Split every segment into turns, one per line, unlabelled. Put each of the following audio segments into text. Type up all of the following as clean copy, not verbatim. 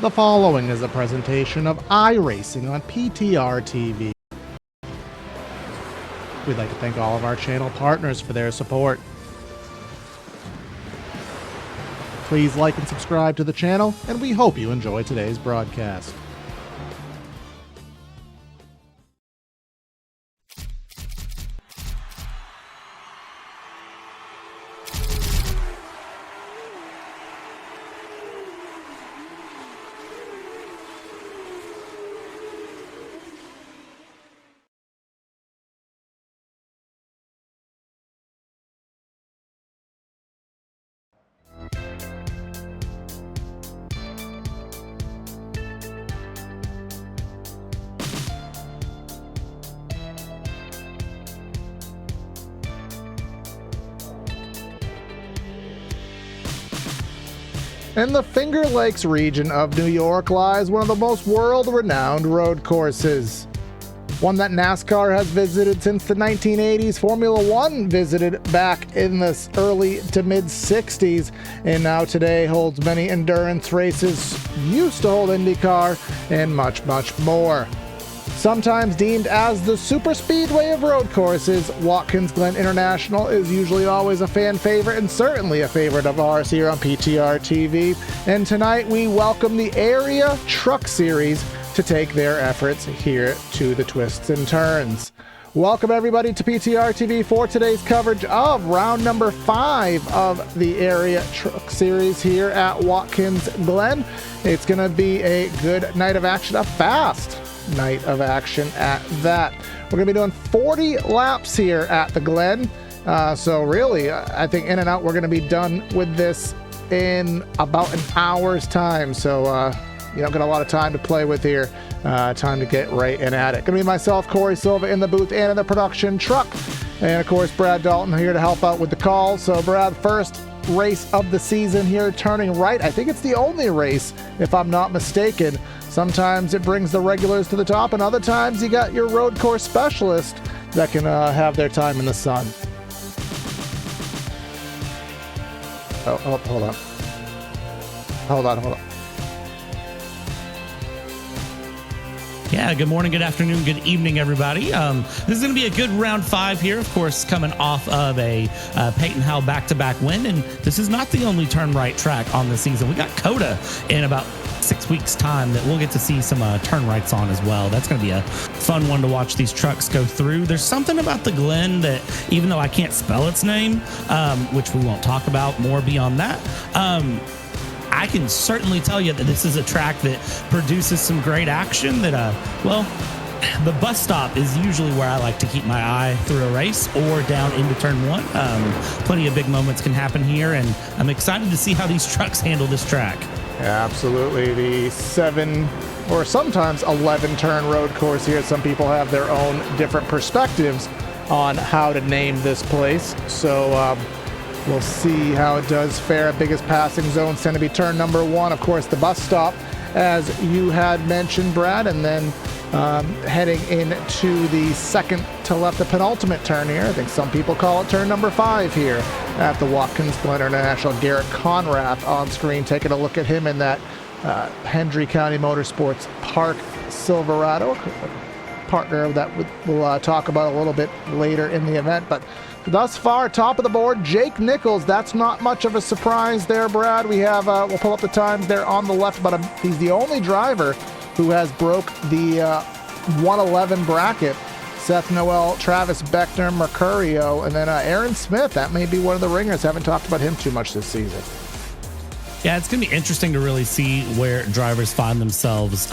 The following is a presentation of iRacing on PTR TV. We'd like to thank all of our channel partners for their support. Please like and subscribe to the channel, and we hope you enjoy today's broadcast. In the Finger Lakes region of New York lies one of the most world-renowned road courses. One that NASCAR has visited since the 1980s, Formula One visited back in the early to mid-60s, and now today holds many endurance races, used to hold IndyCar, and much, much more. Sometimes deemed as the super speedway of road courses, Watkins Glen International is usually always a fan favorite and certainly a favorite of ours here on PTR TV. And tonight we welcome the Area Truck Series to take their efforts here to the twists and turns. Welcome everybody to PTR TV for today's coverage of round number 5 of the Area Truck Series here at Watkins Glen. It's going to be a good night of action, a fast night of action at that. We're going to be doing 40 laps here at the Glen. So really, I think in and out, we're going to be done with this in about an hour's time. So you don't get a lot of time to play with here. Time to get right in at it. Going to be myself, Corey Silva, in the booth and in the production truck. And of course, Brad Dalton here to help out with the calls. So Brad, first race of the season here, turning right. I think it's the only race, if I'm not mistaken. Sometimes it brings the regulars to the top, and other times you got your road course specialist that can have their time in the sun. Oh, hold on. Hold on.
Yeah, good morning, good afternoon, good evening, everybody. This is going to be a good round 5 here, of course, coming off of a Peyton Howell back-to-back win, and this is not the only turn right track on the season. We got Coda in about 6 weeks' time that we'll get to see some turn rights on as well. That's going to be a fun one to watch these trucks go through. There's something about the Glen that, even though I can't spell its name, which we won't talk about more beyond that, I can certainly tell you that this is a track that produces some great action that, well, the bus stop is usually where I like to keep my eye through a race or down into turn 1. Plenty of big moments can happen here, and I'm excited to see how these trucks handle this track.
Absolutely. The 7 or sometimes 11 turn road course here. Some people have their own different perspectives on how to name this place. So we'll see how it does fare. Biggest passing zones tend to be turn number 1. Of course, the bus stop, as you had mentioned, Brad, and then heading into the second to left, the penultimate turn here. I think some people call it turn number 5 here at the Watkins Glen International. Garrett Conrath on screen, taking a look at him in that Hendry County Motorsports Park Silverado, partner that we'll talk about a little bit later in the event. But thus far, top of the board, Jake Nichols. That's not much of a surprise there, Brad. We have, we'll pull up the times there on the left, but he's the only driver who has broke the 111 bracket. Seth Noel, Travis Beckner, Mercurio, and then Aaron Smith. That may be one of the ringers. Haven't talked about him too much this season.
Yeah, it's going to be interesting to really see where drivers find themselves.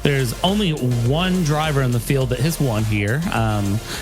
There's only one driver in the field that has won here,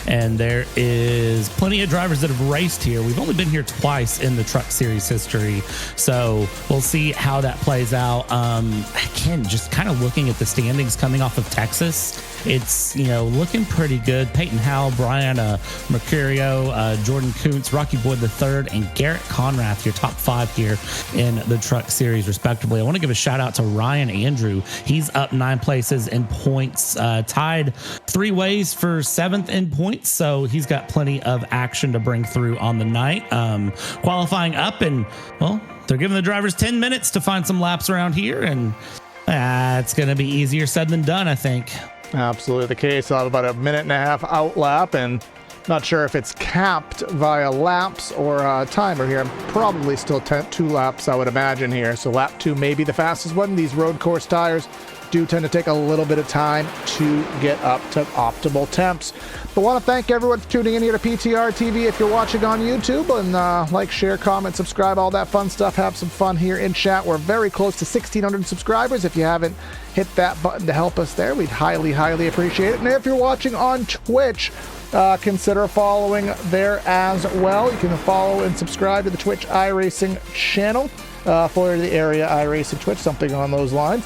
and there is plenty of drivers that have raced here. We've only been here twice in the Truck Series history, so we'll see how that plays out. Again, just kind of looking at the standings coming off of Texas, it's, you know, looking pretty good. Peyton Howell, Brian Mercurio, Jordan Kuntz, Rocky Boyd III, and Garrett Conrath, your top 5 here in the Truck Series, respectively. I want to give a shout out to Ryan Andrew. He's up 9 places in points, tied 3 ways for 7th in points, so he's got plenty of action to bring through on the night. Qualifying up, and well, they're giving the drivers 10 minutes to find some laps around here, and it's going to be easier said than done, I think.
Absolutely the case. I'll have about a minute and a half out lap, and not sure if it's capped via laps or timer here. Probably still 2 laps, I would imagine here. So lap 2 may be the fastest one. These road course tires do tend to take a little bit of time to get up to optimal temps. But I want to thank everyone for tuning in here to PTR TV. If you're watching on YouTube, and like, share, comment, subscribe, all that fun stuff. Have some fun here in chat. We're very close to 1,600 subscribers. If you haven't hit that button to help us there, we'd highly, highly appreciate it. And if you're watching on Twitch, consider following there as well. You can follow and subscribe to the Twitch iRacing channel for the area iRacing Twitch, something on those lines.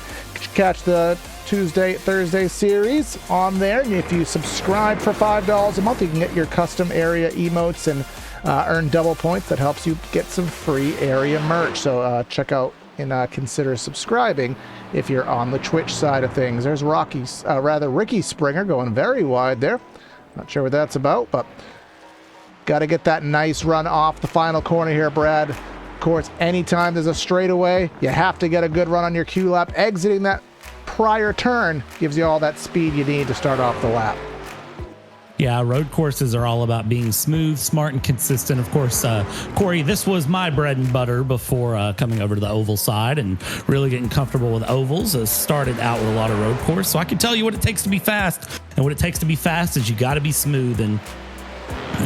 Catch the Tuesday, Thursday series on there. And if you subscribe for $5 a month, you can get your custom area emotes and earn double points. That helps you get some free area merch. So check out and consider subscribing if you're on the Twitch side of things. There's Ricky Springer going very wide there. Not sure what that's about, but got to get that nice run off the final corner here, Brad. Of course, anytime there's a straightaway, you have to get a good run on your Q lap. Exiting that prior turn gives you all that speed you need to start off the lap.
Yeah, road courses are all about being smooth, smart, and consistent. Of course, Corey, this was my bread and butter before coming over to the oval side and really getting comfortable with ovals. Started out with a lot of road course, so I can tell you what it takes to be fast. And what it takes to be fast is you got to be smooth. And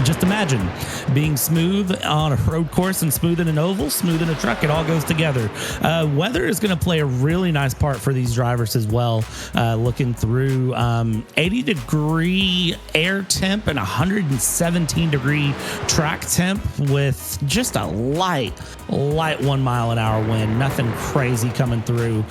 just imagine being smooth on a road course and smooth in an oval, smooth in a truck. It all goes together. Weather is going to play a really nice part for these drivers as well. Looking through 80-degree air temp and 117-degree track temp with just a light 1 mile an hour wind. Nothing crazy coming through.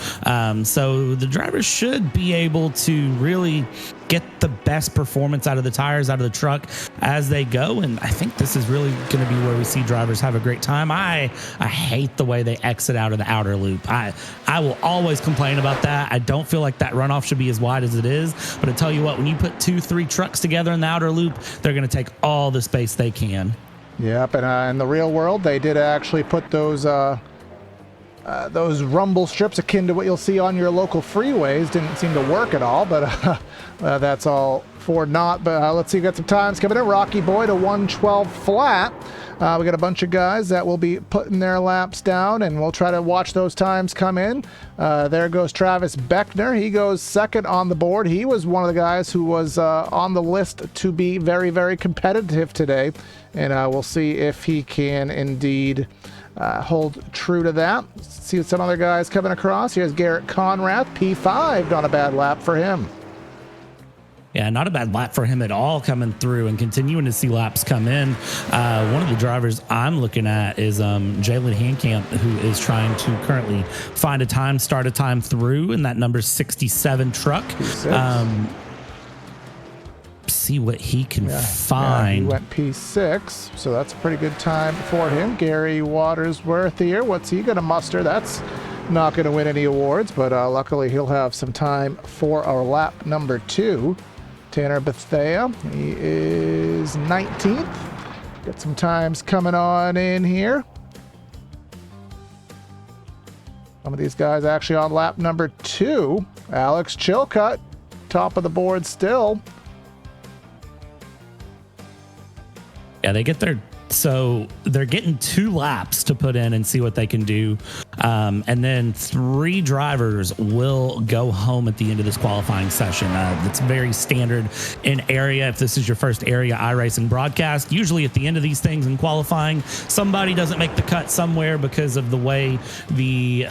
So the drivers should be able to really get the best performance out of the tires, out of the truck as they go. And I think this is really going to be where we see drivers have a great time. I hate the way they exit out of the outer loop. I will always complain about that. I don't feel like that runoff should be as wide as it is. But I tell you what, when you put 2-3 trucks together in the outer loop, they're going to take all the space they can.
Yep, and in the real world, they did actually put those rumble strips akin to what you'll see on your local freeways. Didn't seem to work at all, but that's all for naught. But let's see, we got some times coming in. Rocky Boy to 112 flat. We got a bunch of guys that will be putting their laps down, and we'll try to watch those times come in. There goes Travis Beckner. He goes second on the board. He was one of the guys who was on the list to be very, very competitive today, and we'll see if he can indeed hold true to that. See some other guys coming across. Here's Garrett Conrath, P5, not a bad lap for him.
Yeah, not a bad lap for him at all, coming through and continuing to see laps come in. One of the drivers I'm looking at is Jalen Handcamp, who is trying to currently find a time, start a time through in that number 67 truck. See what he can find.
Yeah, he went P6, so that's a pretty good time for him. Gary Watersworth here. What's he going to muster? That's not going to win any awards, but luckily he'll have some time for our lap number 2. Tanner Bethea, he is 19th. Get some times coming on in here. Some of these guys actually on lap number 2. Alex Chilcutt, top of the board still.
Yeah, they get their, so they're getting 2 laps to put in and see what they can do. And then 3 drivers will go home at the end of this qualifying session. That's very standard in area. If this is your first area iRacing broadcast, usually at the end of these things in qualifying, somebody doesn't make the cut somewhere because of the way the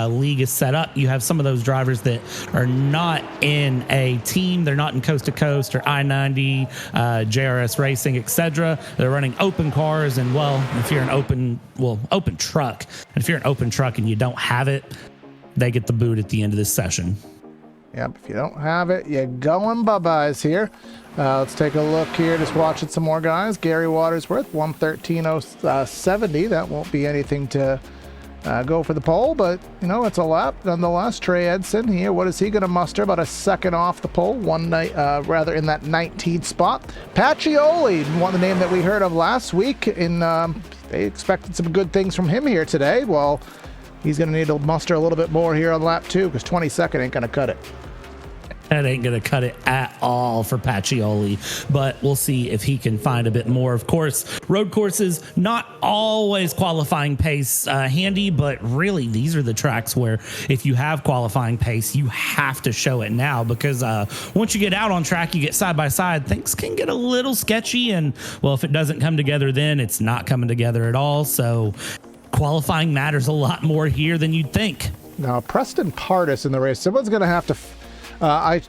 league is set up. You have some of those drivers that are not in a team. They're not in Coast to Coast or I-90, JRS Racing, etc. They're running open cars. And well, if you're an open truck, and if you're an open truck and you don't have it, they get the boot at the end of this session.
Yep, if you don't have it, you're going bye-byes here. Let's take a look here, just watching some more guys. Gary Watersworth, 113.70. That won't be anything to go for the pole, but it's a lap nonetheless. Trey Edson here, what is he going to muster? About a second off the pole, rather in that 19th spot. Pacioli, the name that we heard of last week, they expected some good things from him here today. Well, he's going to need to muster a little bit more here on lap 2 because 22nd ain't going to cut it.
That ain't going to cut it at all for Pacioli, but we'll see if he can find a bit more. Of course, road courses, not always qualifying pace handy, but really these are the tracks where if you have qualifying pace, you have to show it now because once you get out on track, you get side by side, things can get a little sketchy. And well, if it doesn't come together, then it's not coming together at all. So qualifying matters a lot more here than you'd think.
Now, Preston Pardus in the race, someone's going to have to... I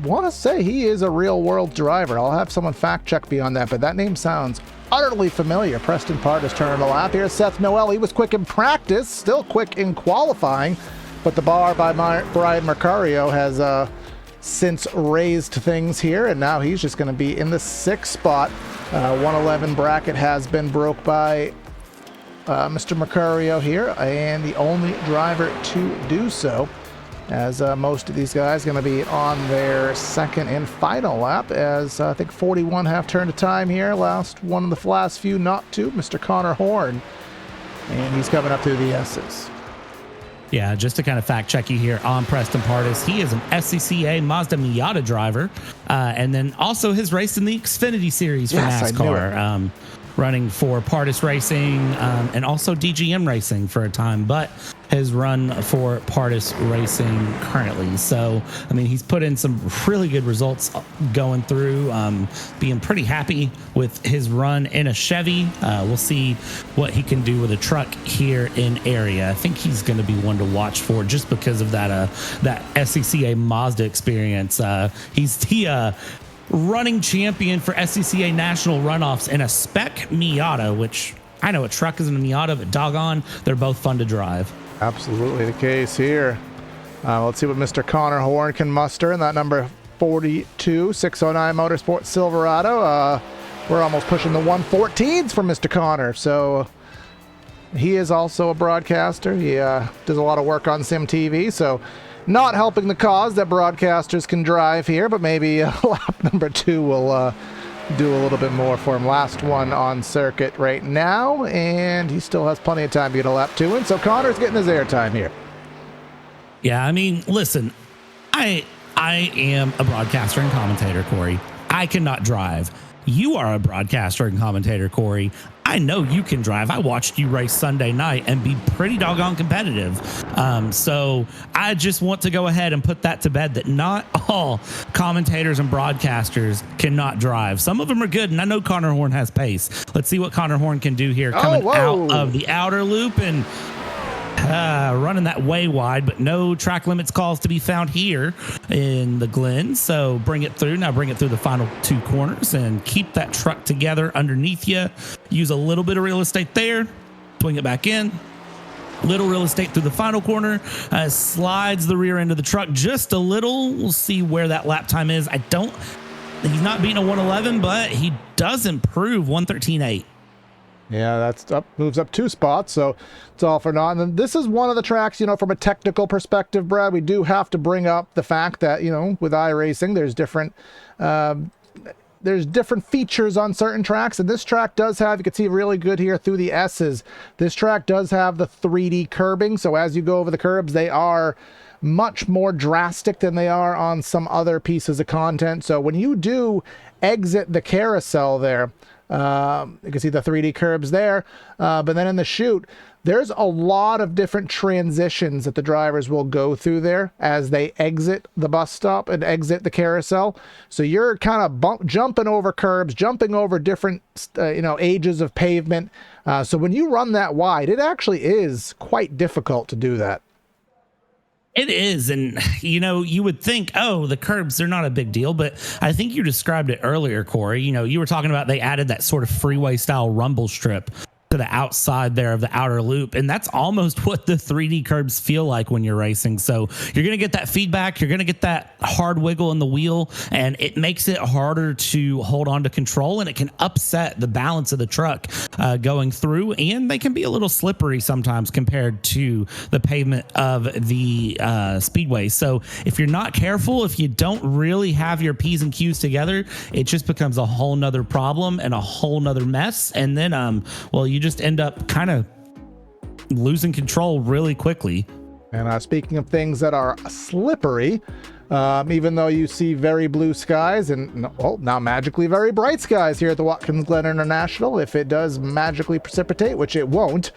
want to say he is a real-world driver. I'll have someone fact-check me on that, but that name sounds utterly familiar. Preston Pardus turning a lap here. Seth Noel, he was quick in practice, still quick in qualifying, but the bar by Brian Mercario has since raised things here, and now he's just going to be in the 6th spot. 111 bracket has been broke by Mr. Mercario here, and the only driver to do so, as most of these guys going to be on their second and final lap, as I think 41 have turned to time here. Last few not to, Mr. Connor Horn, and he's coming up through the S's.
Yeah, just to kind of fact check you here on Preston Pardus, he is an SCCA Mazda Miata driver, and then also has raced in the Xfinity Series for NASCAR, running for Pardus Racing and also DGM Racing for a time, but has run for Pardus Racing currently. So, I mean, he's put in some really good results going through, being pretty happy with his run in a Chevy. We'll see what he can do with a truck here in area. I think he's going to be one to watch for just because of that SCCA Mazda experience. He's the running champion for SCCA national runoffs in a spec Miata, which I know a truck isn't a Miata, but doggone, they're both fun to drive.
Absolutely the case here. Let's see what Mr. Connor Horn can muster in that number 42 609 Motorsport Silverado. We're almost pushing the 114s for Mr. Connor. So he is also a broadcaster. He does a lot of work on Sim TV. So not helping the cause that broadcasters can drive here, but maybe lap number 2 will do a little bit more for him. Last one on circuit right now, and he still has plenty of time to get a lap 2 in, so Connor's getting his airtime here.
Yeah, I mean, listen, I am a broadcaster and commentator, Corey. I cannot drive. You are a broadcaster and commentator, Corey. I know you can drive. I watched you race Sunday night and be pretty doggone competitive. So I just want to go ahead and put that to bed, that not all commentators and broadcasters cannot drive. Some of them are good, and I know Connor Horn has pace. Let's see what Connor Horn can do here coming out of the outer loop and running that way wide, but no track limits calls to be found here in the Glen. So bring it through. Now bring it through the final 2 corners and keep that truck together underneath you. Use a little bit of real estate there. Swing it back in. Little real estate through the final corner. Slides the rear end of the truck just a little. We'll see where that lap time is. He's not beating a 111, but he does improve 113.8.
Yeah, that's up, moves up 2 spots, so it's all for naught. And then this is one of the tracks, from a technical perspective, Brad, we do have to bring up the fact that, with iRacing, there's different features on certain tracks, and this track does have, you can see really good here through the S's, this track does have the 3D curbing, so as you go over the curbs, they are much more drastic than they are on some other pieces of content. So when you do exit the carousel there, you can see the 3D curbs there, but then in the chute, there's a lot of different transitions that the drivers will go through there as they exit the bus stop and exit the carousel. So you're kind of jumping over curbs, jumping over different, ages of pavement. So when you run that wide, it actually is quite difficult to do that.
It is. And, you would think, the curbs, they're not a big deal. But I think you described it earlier, Corey. You were talking about they added that sort of freeway style rumble strip to the outside there of the outer loop. And that's almost what the 3D curbs feel like when you're racing. So you're going to get that feedback. You're going to get that hard wiggle in the wheel, and it makes it harder to hold on to control, and it can upset the balance of the truck going through. And they can be a little slippery sometimes compared to the pavement of the speedway. So if you're not careful, if you don't really have your P's and Q's together, it just becomes a whole nother problem and a whole nother mess. And then, well, you just end up kind of losing control really quickly.
And speaking of things that are slippery, even though you see very blue skies and, well, now magically very bright skies here at the Watkins Glen International, if it does magically precipitate, which it won't,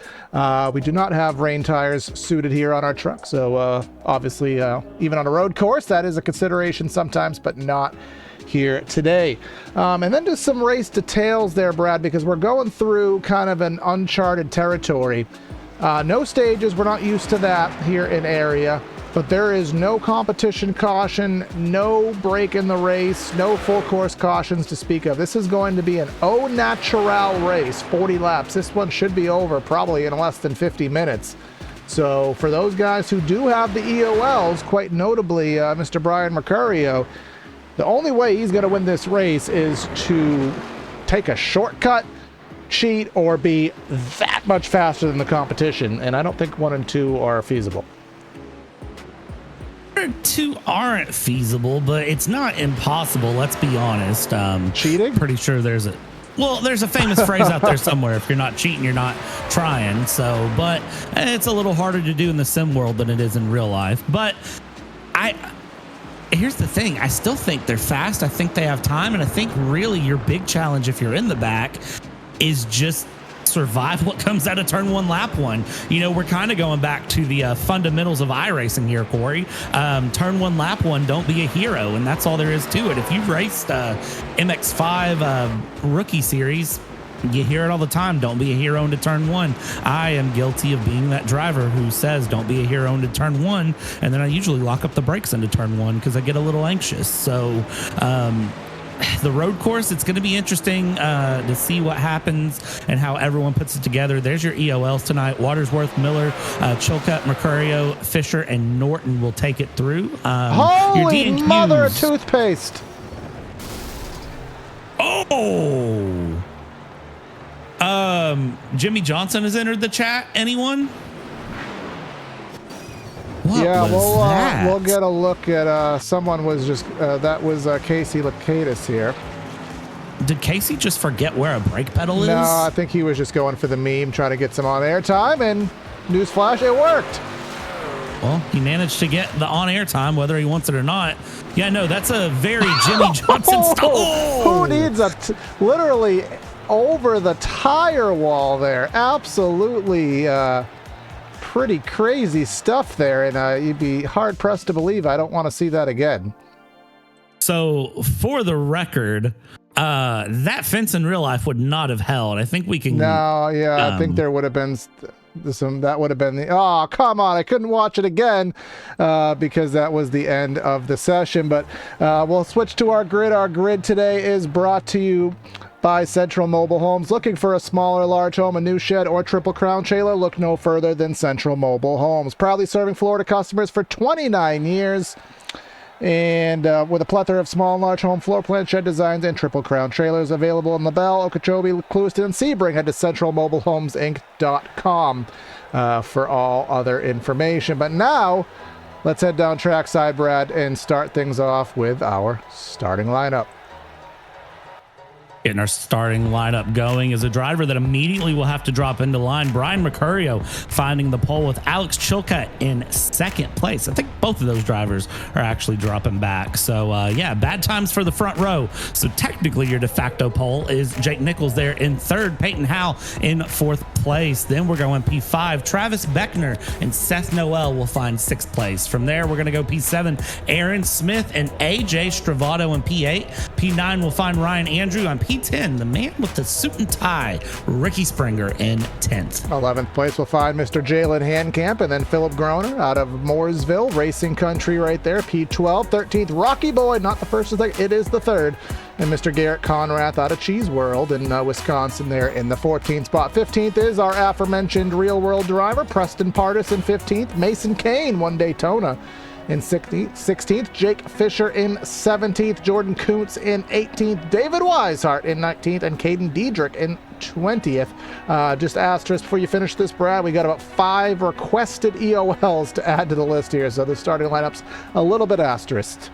we do not have rain tires suited here on our truck. So obviously, even on a road course, that is a consideration sometimes, but not here today. And then just some race details there, Brad, because we're going through kind of an uncharted territory. No stages, we're not used to that here in area, but there is no competition caution, no break in the race, no full course cautions to speak of. This is going to be an au naturel race, 40 laps. This one should be over probably in less than 50 minutes. So for those guys who do have the EOLs, quite notably Mr. Brian Mercurio, the only way he's going to win this race is to take a shortcut, cheat, or be that much faster than the competition. And I don't think 1 and 2 are feasible.
1 and 2 aren't feasible, but it's not impossible. Let's be honest.
Cheating?
Pretty sure there's a famous phrase out there somewhere. If you're not cheating, you're not trying. So, but it's a little harder to do in the sim world than it is in real life. But here's the thing. I still think they're fast. I think they have time. And I think really your big challenge, if you're in the back, is just survive what comes out of turn 1, lap 1. You know, we're kind of going back to the fundamentals of iRacing here, Corey. Turn 1, lap 1, don't be a hero. And that's all there is to it. If you've raced MX5 rookie series, you hear it all the time. Don't be a hero into turn 1. I am guilty of being that driver who says don't be a hero into turn 1. And then I usually lock up the brakes into turn 1 because I get a little anxious. So the road course, it's going to be interesting to see what happens and how everyone puts it together. There's your EOLs tonight. Watersworth, Miller, Chilcutt, Mercurio, Fisher, and Norton will take it through.
Holy mother of toothpaste.
Oh! Jimmy Johnson has entered the chat. Anyone? What was
we'll get a look at someone was just that was Casey Lakatis here.
Did Casey just forget where a brake pedal is?
No, I think he was just going for the meme, trying to get some on-air time, and newsflash, it worked.
Well, he managed to get the on-air time, whether he wants it or not. Yeah, no, that's a very Jimmy Johnson style.
Who needs literally over the tire wall there? Absolutely pretty crazy stuff there, and you'd be hard-pressed to believe I don't want to see that again.
So, for the record, that fence in real life would not have held. I think we can...
No, yeah, I think there would have been... that would have been the... Oh, come on, I couldn't watch it again because that was the end of the session. But we'll switch to our grid. Our grid today is brought to you by Central Mobile Homes. Looking for a smaller, large home, a new shed, or triple crown trailer? Look no further than Central Mobile Homes. Proudly serving Florida customers for 29 years. And with a plethora of small and large home floor plan shed designs and triple crown trailers available in LaBelle, Okeechobee, Clewiston, and Sebring. Head to centralmobilehomesinc.com for all other information. But now, let's head down trackside, Brad, and start things off with our starting lineup.
Getting our starting lineup going is a driver that immediately will have to drop into line. Brian Mercurio finding the pole with Alex Chilcutt in second place. I think both of those drivers are actually dropping back. So, yeah, bad times for the front row. So technically your de facto pole is Jake Nichols there in third, Peyton Howe in fourth place. Then we're going P5. Travis Beckner and Seth Noel will find sixth place. From there, we're going to go P7, Aaron Smith and AJ Stravato in P8. P9 will find Ryan Andrew on P P10, the man with the suit and tie, Ricky Springer in 10th.
11th place will find Mr. Jalen Handcamp, and then Philip Groner out of Mooresville, Racing Country right there, P12. 13th, Rocky Boy, not the first or second, it is the third. And Mr. Garrett Conrath out of Cheese World in Wisconsin there in the 14th spot. 15th is our aforementioned real world driver, Preston Pardis in 15th. Mason Kane won Daytona in 16th. Jake Fisher in 17th. Jordan Kuntz in 18th. David Weishart in 19th. And Caden Diedrich in 20th. Just asterisk before you finish this, Brad, we got about 5 requested EOLs to add to the list here. So the starting lineup's a little bit asterisked.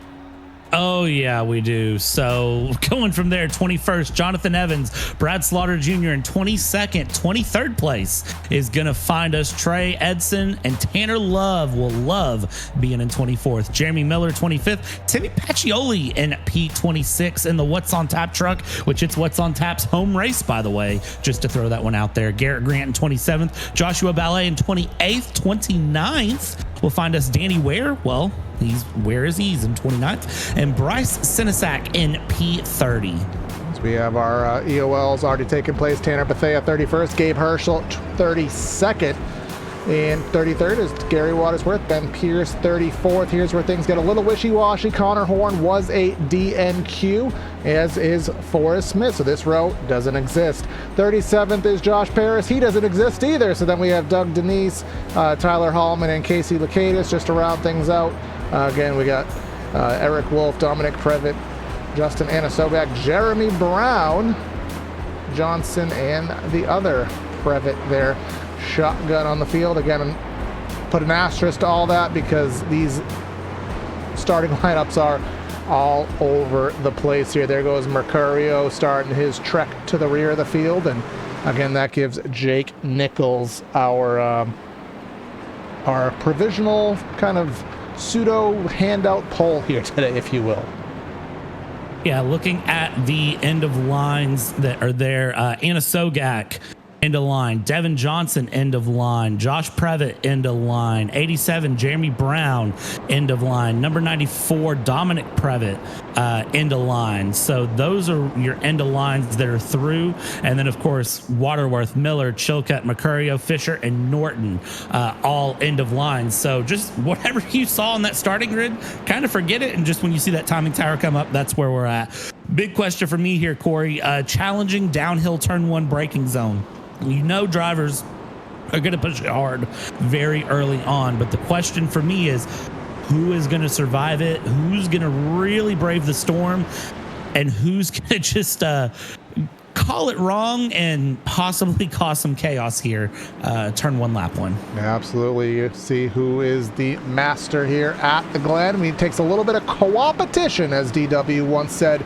Oh, yeah, we do. So going from there, 21st, Jonathan Evans, Brad Slaughter Jr. in 22nd. 23rd place is going to find us Trey Edson, and Tanner Love will love being in 24th. Jeremy Miller, 25th. Timmy Pacioli in P26 in the What's on Tap truck, which it's What's on Tap's home race, by the way, just to throw that one out there. Garrett Grant in 27th. Joshua Ballet in 28th. 29th will find us Danny Ware. Well, where is he? He's in 29th. And Bryce Sinisak in P30.
So we have our EOLs already taking place. Tanner Bethea, 31st. Gabe Herschel, 32nd. And 33rd is Gary Watersworth. Ben Pierce, 34th. Here's where things get a little wishy-washy. Connor Horn was a DNQ, as is Forrest Smith. So this row doesn't exist. 37th is Josh Paris. He doesn't exist either. So then we have Doug Denise, Tyler Hallman, and Casey Lakatis just to round things out. Again, we got Eric Wolf, Dominic Previtt, Justin Anasobak, Jeremy Brown, Johnson, and the other Previtt there. Shotgun on the field. Again, put an asterisk to all that because these starting lineups are all over the place here. There goes Mercurio starting his trek to the rear of the field. And again, that gives Jake Nichols our provisional kind of pseudo handout poll here today, if you will.
Yeah, looking at the end of lines that are there, Anna Sogak, end of line. Devin Johnson, end of line. Josh Previtt, end of line. 87, Jeremy Brown, end of line. Number 94, Dominic Previtt, end of line. So those are your end of lines that are through. And then, of course, Waterworth, Miller, Chilcutt, Mercurio, Fisher, and Norton, all end of lines. So just whatever you saw on that starting grid, kind of forget it. And just when you see that timing tower come up, that's where we're at. Big question for me here, Corey. Challenging downhill turn 1 braking zone. You know drivers are going to push it hard very early on, but the question for me is who is going to survive it, who's going to really brave the storm, and who's going to just call it wrong and possibly cause some chaos here, turn 1, lap 1.
Yeah, absolutely. You see who is the master here at the Glen. I mean, it takes a little bit of co-opetition, as DW once said.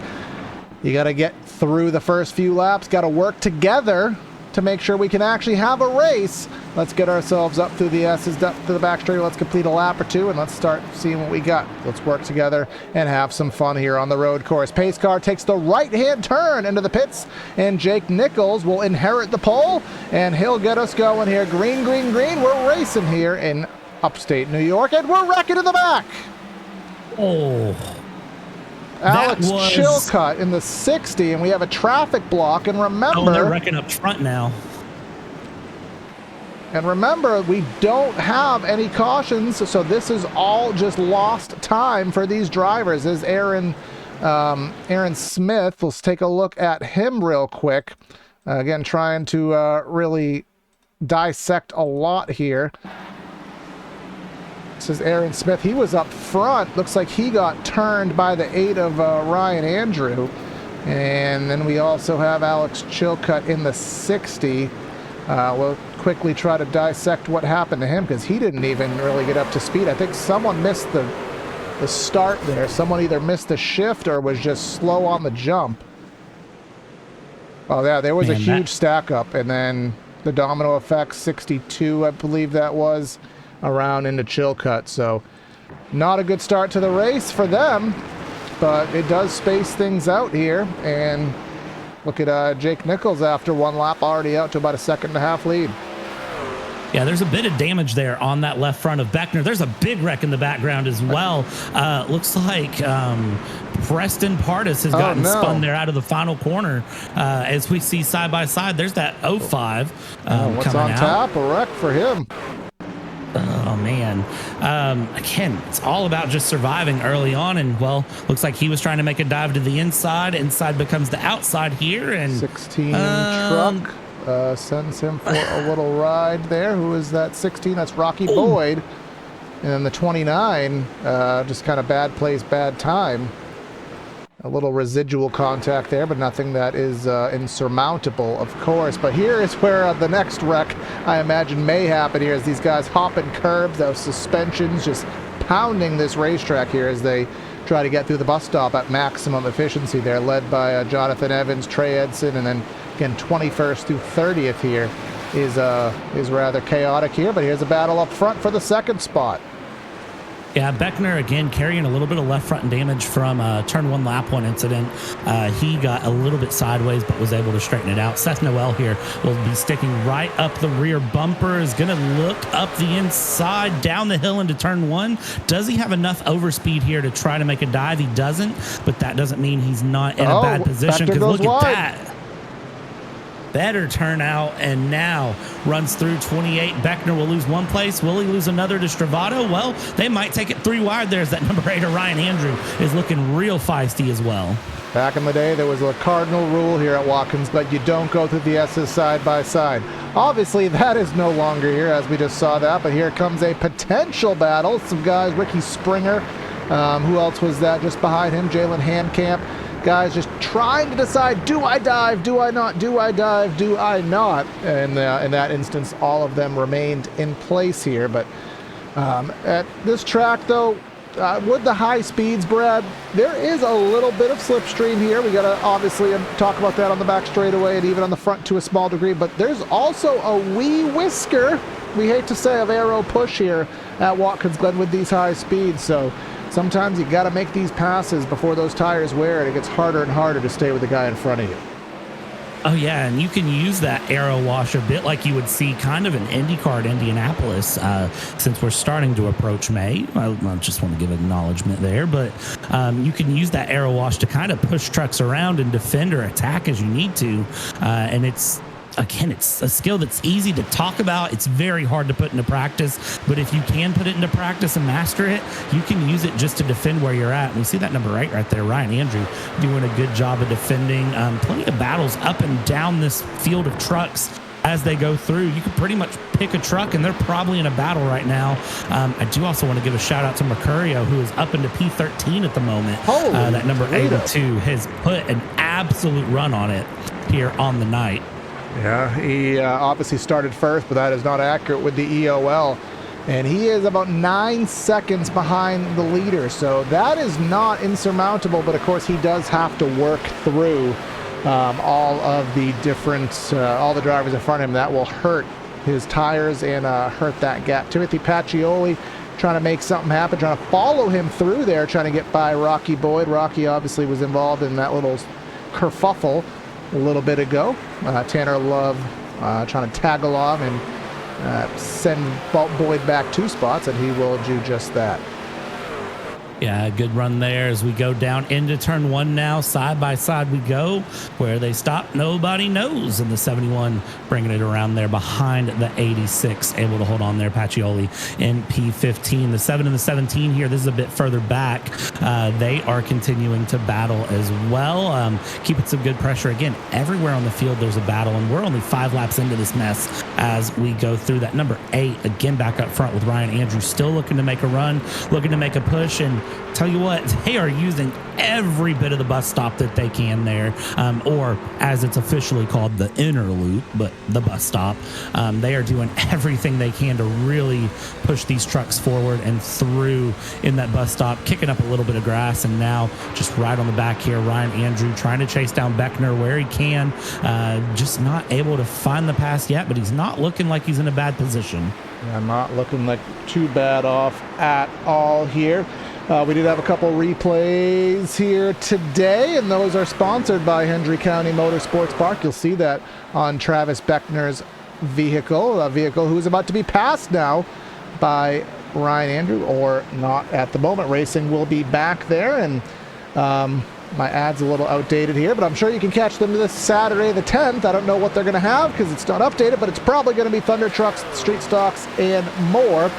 You got to get through the first few laps, got to work together to make sure we can actually have a race. Let's get ourselves up through the S's, up to the back straight. Let's complete a lap or two, and let's start seeing what we got. Let's work together and have some fun here on the road course. Pace car takes the right-hand turn into the pits, and Jake Nichols will inherit the pole, and he'll get us going here. Green, green, green. We're racing here in upstate New York, and we're wrecking in the back.
Oh,
Alex Chilcutt in the 60, and we have a traffic block. And remember,
they're wrecking up front now.
And remember, we don't have any cautions, so this is all just lost time for these drivers. As Aaron Smith, let's take a look at him real quick. Again, trying to really dissect a lot here. This is Aaron Smith. He was up front. Looks like he got turned by the 8 of Ryan Andrew. And then we also have Alex Chilcutt in the 60. We'll quickly try to dissect what happened to him because he didn't even really get up to speed. I think someone missed the start there. Someone either missed the shift or was just slow on the jump. Oh, yeah, there was a huge stack up. And then the domino effect, 62, I believe that was, around into Chilcutt. So not a good start to the race for them, but it does space things out here. And look at Jake Nichols after 1 lap already out to about a 1.5-second lead.
Yeah, there's a bit of damage there on that left front of Beckner. There's a big wreck in the background as well. Looks like Preston Pardis has gotten spun there out of the final corner. As we see side by side, there's that 05
what's
coming
on
out.
tap? A wreck for him.
Oh man. Again, it's all about just surviving early on, and well, looks like he was trying to make a dive to the inside. Inside becomes the outside here, and
16 truck sends him for a little ride there. Who is that 16? That's Rocky Boyd. And then the 29, just kind of bad place, bad time. A little residual contact there, but nothing that is insurmountable, of course. But here is where the next wreck, I imagine, may happen here, as these guys hopping curbs, those suspensions just pounding this racetrack here as they try to get through the bus stop at maximum efficiency there, led by Jonathan Evans, Trey Edson, and then again 21st through 30th here is rather chaotic here. But here's a battle up front for the second spot.
Yeah, Beckner again carrying a little bit of left front damage from turn one lap one incident. He got a little bit sideways, but was able to straighten it out. Seth Noel here will be sticking right up the rear bumper, is going to look up the inside, down the hill into turn one. Does he have enough overspeed here to try to make a dive? He doesn't, but that doesn't mean he's not in a bad position, because look at that. Better turnout, and now runs through 28. Beckner will lose one place. Will he lose another to Stravato? Well, they might take it 3 wide. There's that number 8, Ryan Andrew, is looking real feisty as well.
Back in the day, there was a cardinal rule here at Watkins, but you don't go through the S's side by side. Obviously, that is no longer here, as we just saw that, but here comes a potential battle. Some guys, Ricky Springer, who else was that just behind him? Jalen Handcamp. Guys just trying to decide, do I dive, do I not, do I dive, do I not? And in that instance, all of them remained in place here. But at this track, though, with the high speeds, Brad, there is a little bit of slipstream here. We got to obviously talk about that on the back straightaway and even on the front to a small degree. But there's also a wee whisker, we hate to say, of aero push here at Watkins Glen with these high speeds. So sometimes you got to make these passes before those tires wear, and it gets harder and harder to stay with the guy in front of you.
Oh yeah, and you can use that aero wash a bit like you would see kind of in IndyCar at Indianapolis. Since we're starting to approach May, I just want to give acknowledgement there, but you can use that aero wash to kind of push trucks around and defend or attack as you need to, and it's a skill that's easy to talk about. It's very hard to put into practice, but if you can put it into practice and master it, you can use it just to defend where you're at. And we see that number 8 right there, Ryan Andrew, doing a good job of defending. Plenty of battles up and down this field of trucks as they go through. You could pretty much pick a truck and they're probably in a battle right now. I do also want to give a shout out to Mercurio, who is up into P13 at the moment. That number 82 has put an absolute run on it here on the night.
Yeah, he obviously started first, but that is not accurate with the EOL. And he is about 9 seconds behind the leader. So that is not insurmountable, but of course he does have to work through all of the different, all the drivers in front of him. That will hurt his tires and hurt that gap. Timothy Pacioli trying to make something happen, trying to follow him through there, trying to get by Rocky Boyd. Rocky obviously was involved in that little kerfuffle a little bit ago. Tanner Love trying to tag along and send Boyd back 2 spots, and he will do just that.
Yeah, good run there as we go down into turn 1 now. Side by side we go. Where they stop, nobody knows. And the 71 bringing it around there behind the 86. Able to hold on there, Pacioli in P15. The 7 and the 17 here, this is a bit further back. They are continuing to battle as well. Keeping some good pressure. Again, everywhere on the field there's a battle, and we're only 5 laps into this mess as we go through that. Number 8, again, back up front with Ryan Andrews, still looking to make a run, looking to make a push, and tell you what, they are using every bit of the bus stop that they can there, or as it's officially called, the inner loop, but the bus stop. They are doing everything they can to really push these trucks forward and through in that bus stop, kicking up a little bit of grass, and now just right on the back here, Ryan Andrew trying to chase down Beckner where he can, just not able to find the pass yet, but he's not looking like he's in a bad position.
Yeah, not looking like too bad off at all here. We did have a couple replays here today, and those are sponsored by Hendry County Motorsports Park. You'll see that on Travis Beckner's vehicle, a vehicle who's about to be passed now by Ryan Andrew, or not at the moment. Racing will be back there, and my ad's a little outdated here, but I'm sure you can catch them this Saturday the 10th. I don't know what they're going to have because it's not updated, but it's probably going to be Thunder Trucks, Street Stocks, and more.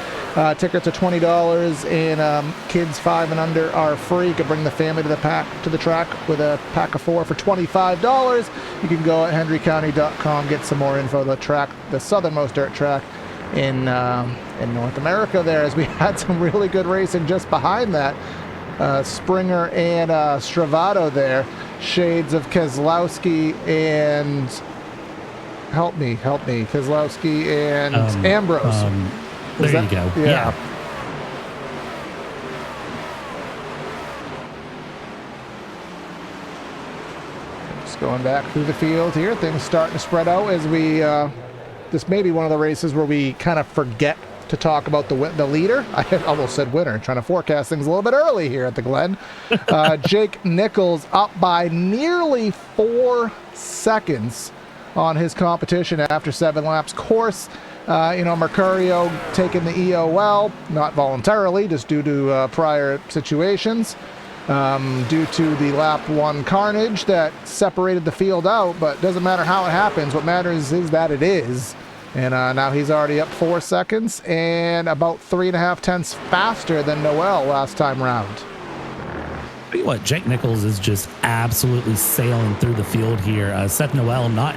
Tickets are $20, and kids 5 and under are free. You can bring the family to the track with a pack of 4 for $25. You can go at henrycounty.com, get some more info. The track, the southernmost dirt track in North America there, as we had some really good racing just behind that. Springer and Stravato there, shades of Keselowski and help me, Keselowski and Ambrose.
There you go. Yeah.
Just going back through the field here, things starting to spread out as we. This may be one of the races where we kind of forget to talk about the leader. I almost said winner, trying to forecast things a little bit early here at the Glen. Jake Nichols up by nearly 4 seconds on his competition after 7 laps. Course, Mercurio taking the EOL, not voluntarily, just due to prior situations, due to the lap 1 carnage that separated the field out, but doesn't matter how it happens. What matters is that it is. And now he's already up 4 seconds and about 3.5 tenths faster than Noel last time round.
Tell you what, Jake Nichols is just absolutely sailing through the field here. Seth Noel not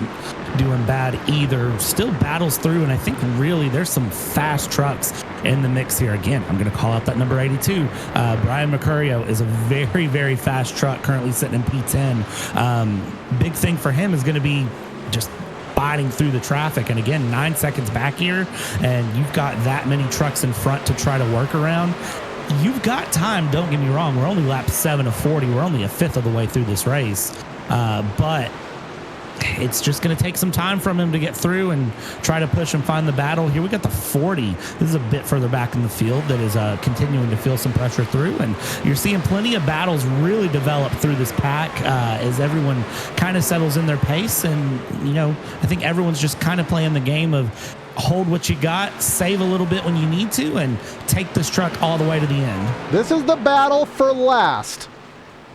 doing bad either. Still battles through, and I think really there's some fast trucks in the mix here. Again, I'm going to call out that number 82. Brian Mercurio is a very, very fast truck currently sitting in P10. Big thing for him is going to be just fighting through the traffic, and again 9 seconds back here, and you've got that many trucks in front to try to work around. You've got time, don't get me wrong, we're only lap 7 of 40, we're only a fifth of the way through this race, but it's just going to take some time from him to get through and try to push and find the battle. Here we got the 40. This is a bit further back in the field that is continuing to feel some pressure through, and you're seeing plenty of battles really develop through this pack as everyone kind of settles in their pace. And I think everyone's just kind of playing the game of hold what you got, save a little bit when you need to, and take this truck all the way to the end.
This is the battle for last.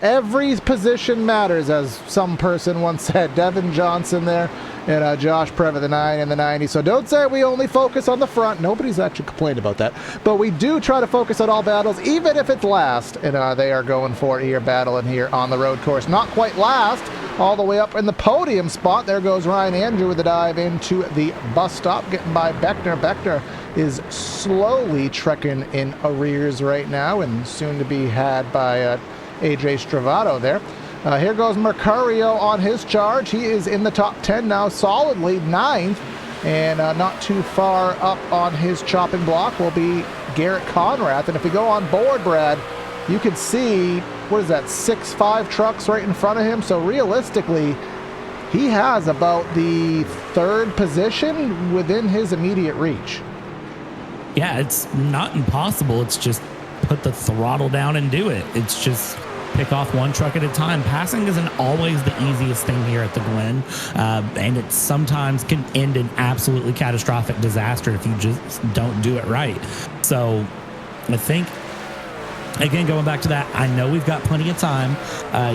Every position matters, as some person once said. Devin Johnson there, and Josh Previtt, the 9 and the 90. So don't say we only focus on the front. Nobody's actually complained about that. But we do try to focus on all battles, even if it's last. And they are going for it here, battling here on the road course. Not quite last, all the way up in the podium spot. There goes Ryan Andrew with the dive into the bus stop, getting by Beckner. Beckner is slowly trekking in arrears right now, and soon to be had by AJ Stravato there. Here goes Mercurio on his charge. He is in the top 10 now, solidly 9th, and not too far up on his chopping block will be Garrett Conrath. And if we go on board, Brad, you can see, what is that, 6'5" trucks right in front of him. So realistically, he has about the 3rd position within his immediate reach.
Yeah, it's not impossible. It's just put the throttle down and do it. It's just pick off one truck at a time. Passing isn't always the easiest thing here at the Glen, and it sometimes can end in absolutely catastrophic disaster if you just don't do it right. So I think, again, going back to that, I know we've got plenty of time.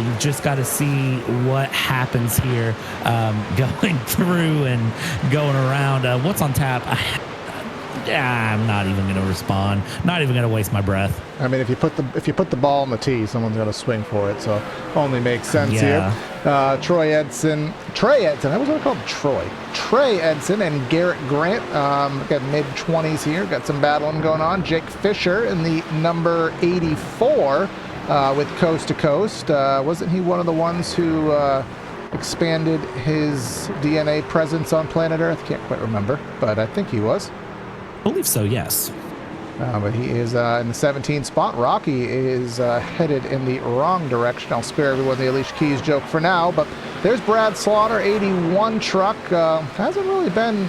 You've just got to see what happens here going through and going around. What's on tap? I'm not even going to respond. Not even going to waste my breath.
I mean, if you put the ball on the tee, someone's going to swing for it. So only makes sense here. Trey Edson. I was going to call him Troy. Trey Edson and Garrett Grant. Got mid-20s here. Got some battling going on. Jake Fisher in the number 84 with Coast to Coast. Wasn't he one of the ones who expanded his DNA presence on planet Earth? Can't quite remember, but I think he was.
I believe so, yes.
But he is in the 17th spot. Rocky is headed in the wrong direction. I'll spare everyone the Alicia Keys joke for now. But there's Brad Slaughter, 81 truck. Hasn't really been...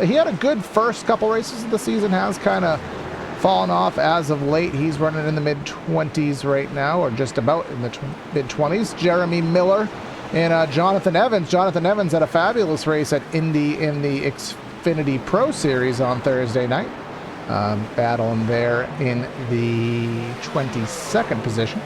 he had a good first couple races of the season. Has kind of fallen off as of late. He's running in the mid-20s right now, or just about in the mid-20s. Jeremy Miller And Jonathan Evans. Jonathan Evans had a fabulous race at Indy in the Xfinity Pro Series on Thursday night. Battling there in the 22nd position.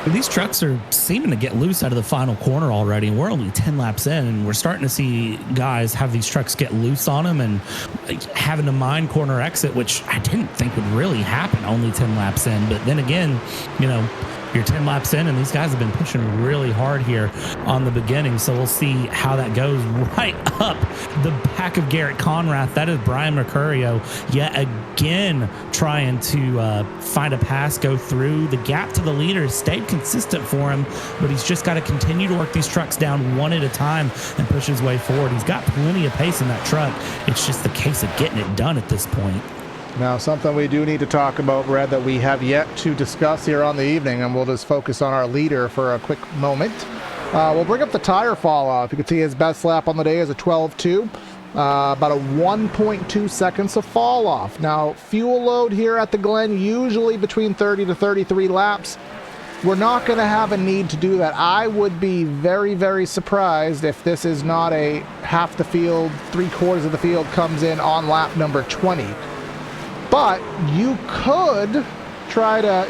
These trucks are seeming to get loose out of the final corner already, and we're only 10 laps in, and we're starting to see guys have these trucks get loose on them and having to mine corner exit, which I didn't think would really happen only 10 laps in. But then again, you're 10 laps in, and these guys have been pushing really hard here on the beginning. So we'll see how that goes. Right up the back of Garrett Conrath, that is Brian Mercurio yet again trying to find a pass, go through. The gap to the leader has stayed consistent for him, but he's just got to continue to work these trucks down one at a time and push his way forward. He's got plenty of pace in that truck. It's just the case of getting it done at this point.
Now, something we do need to talk about, Brad, that we have yet to discuss here on the evening, and we'll just focus on our leader for a quick moment. We'll bring up the tire fall off. You can see his best lap on the day is a 12.2, about a 1.2 seconds of fall off. Now, fuel load here at the Glen, usually between 30 to 33 laps. We're not going to have a need to do that. I would be very, very surprised if this is not a half the field, 3/4 of the field comes in on lap number 20. But you could try to,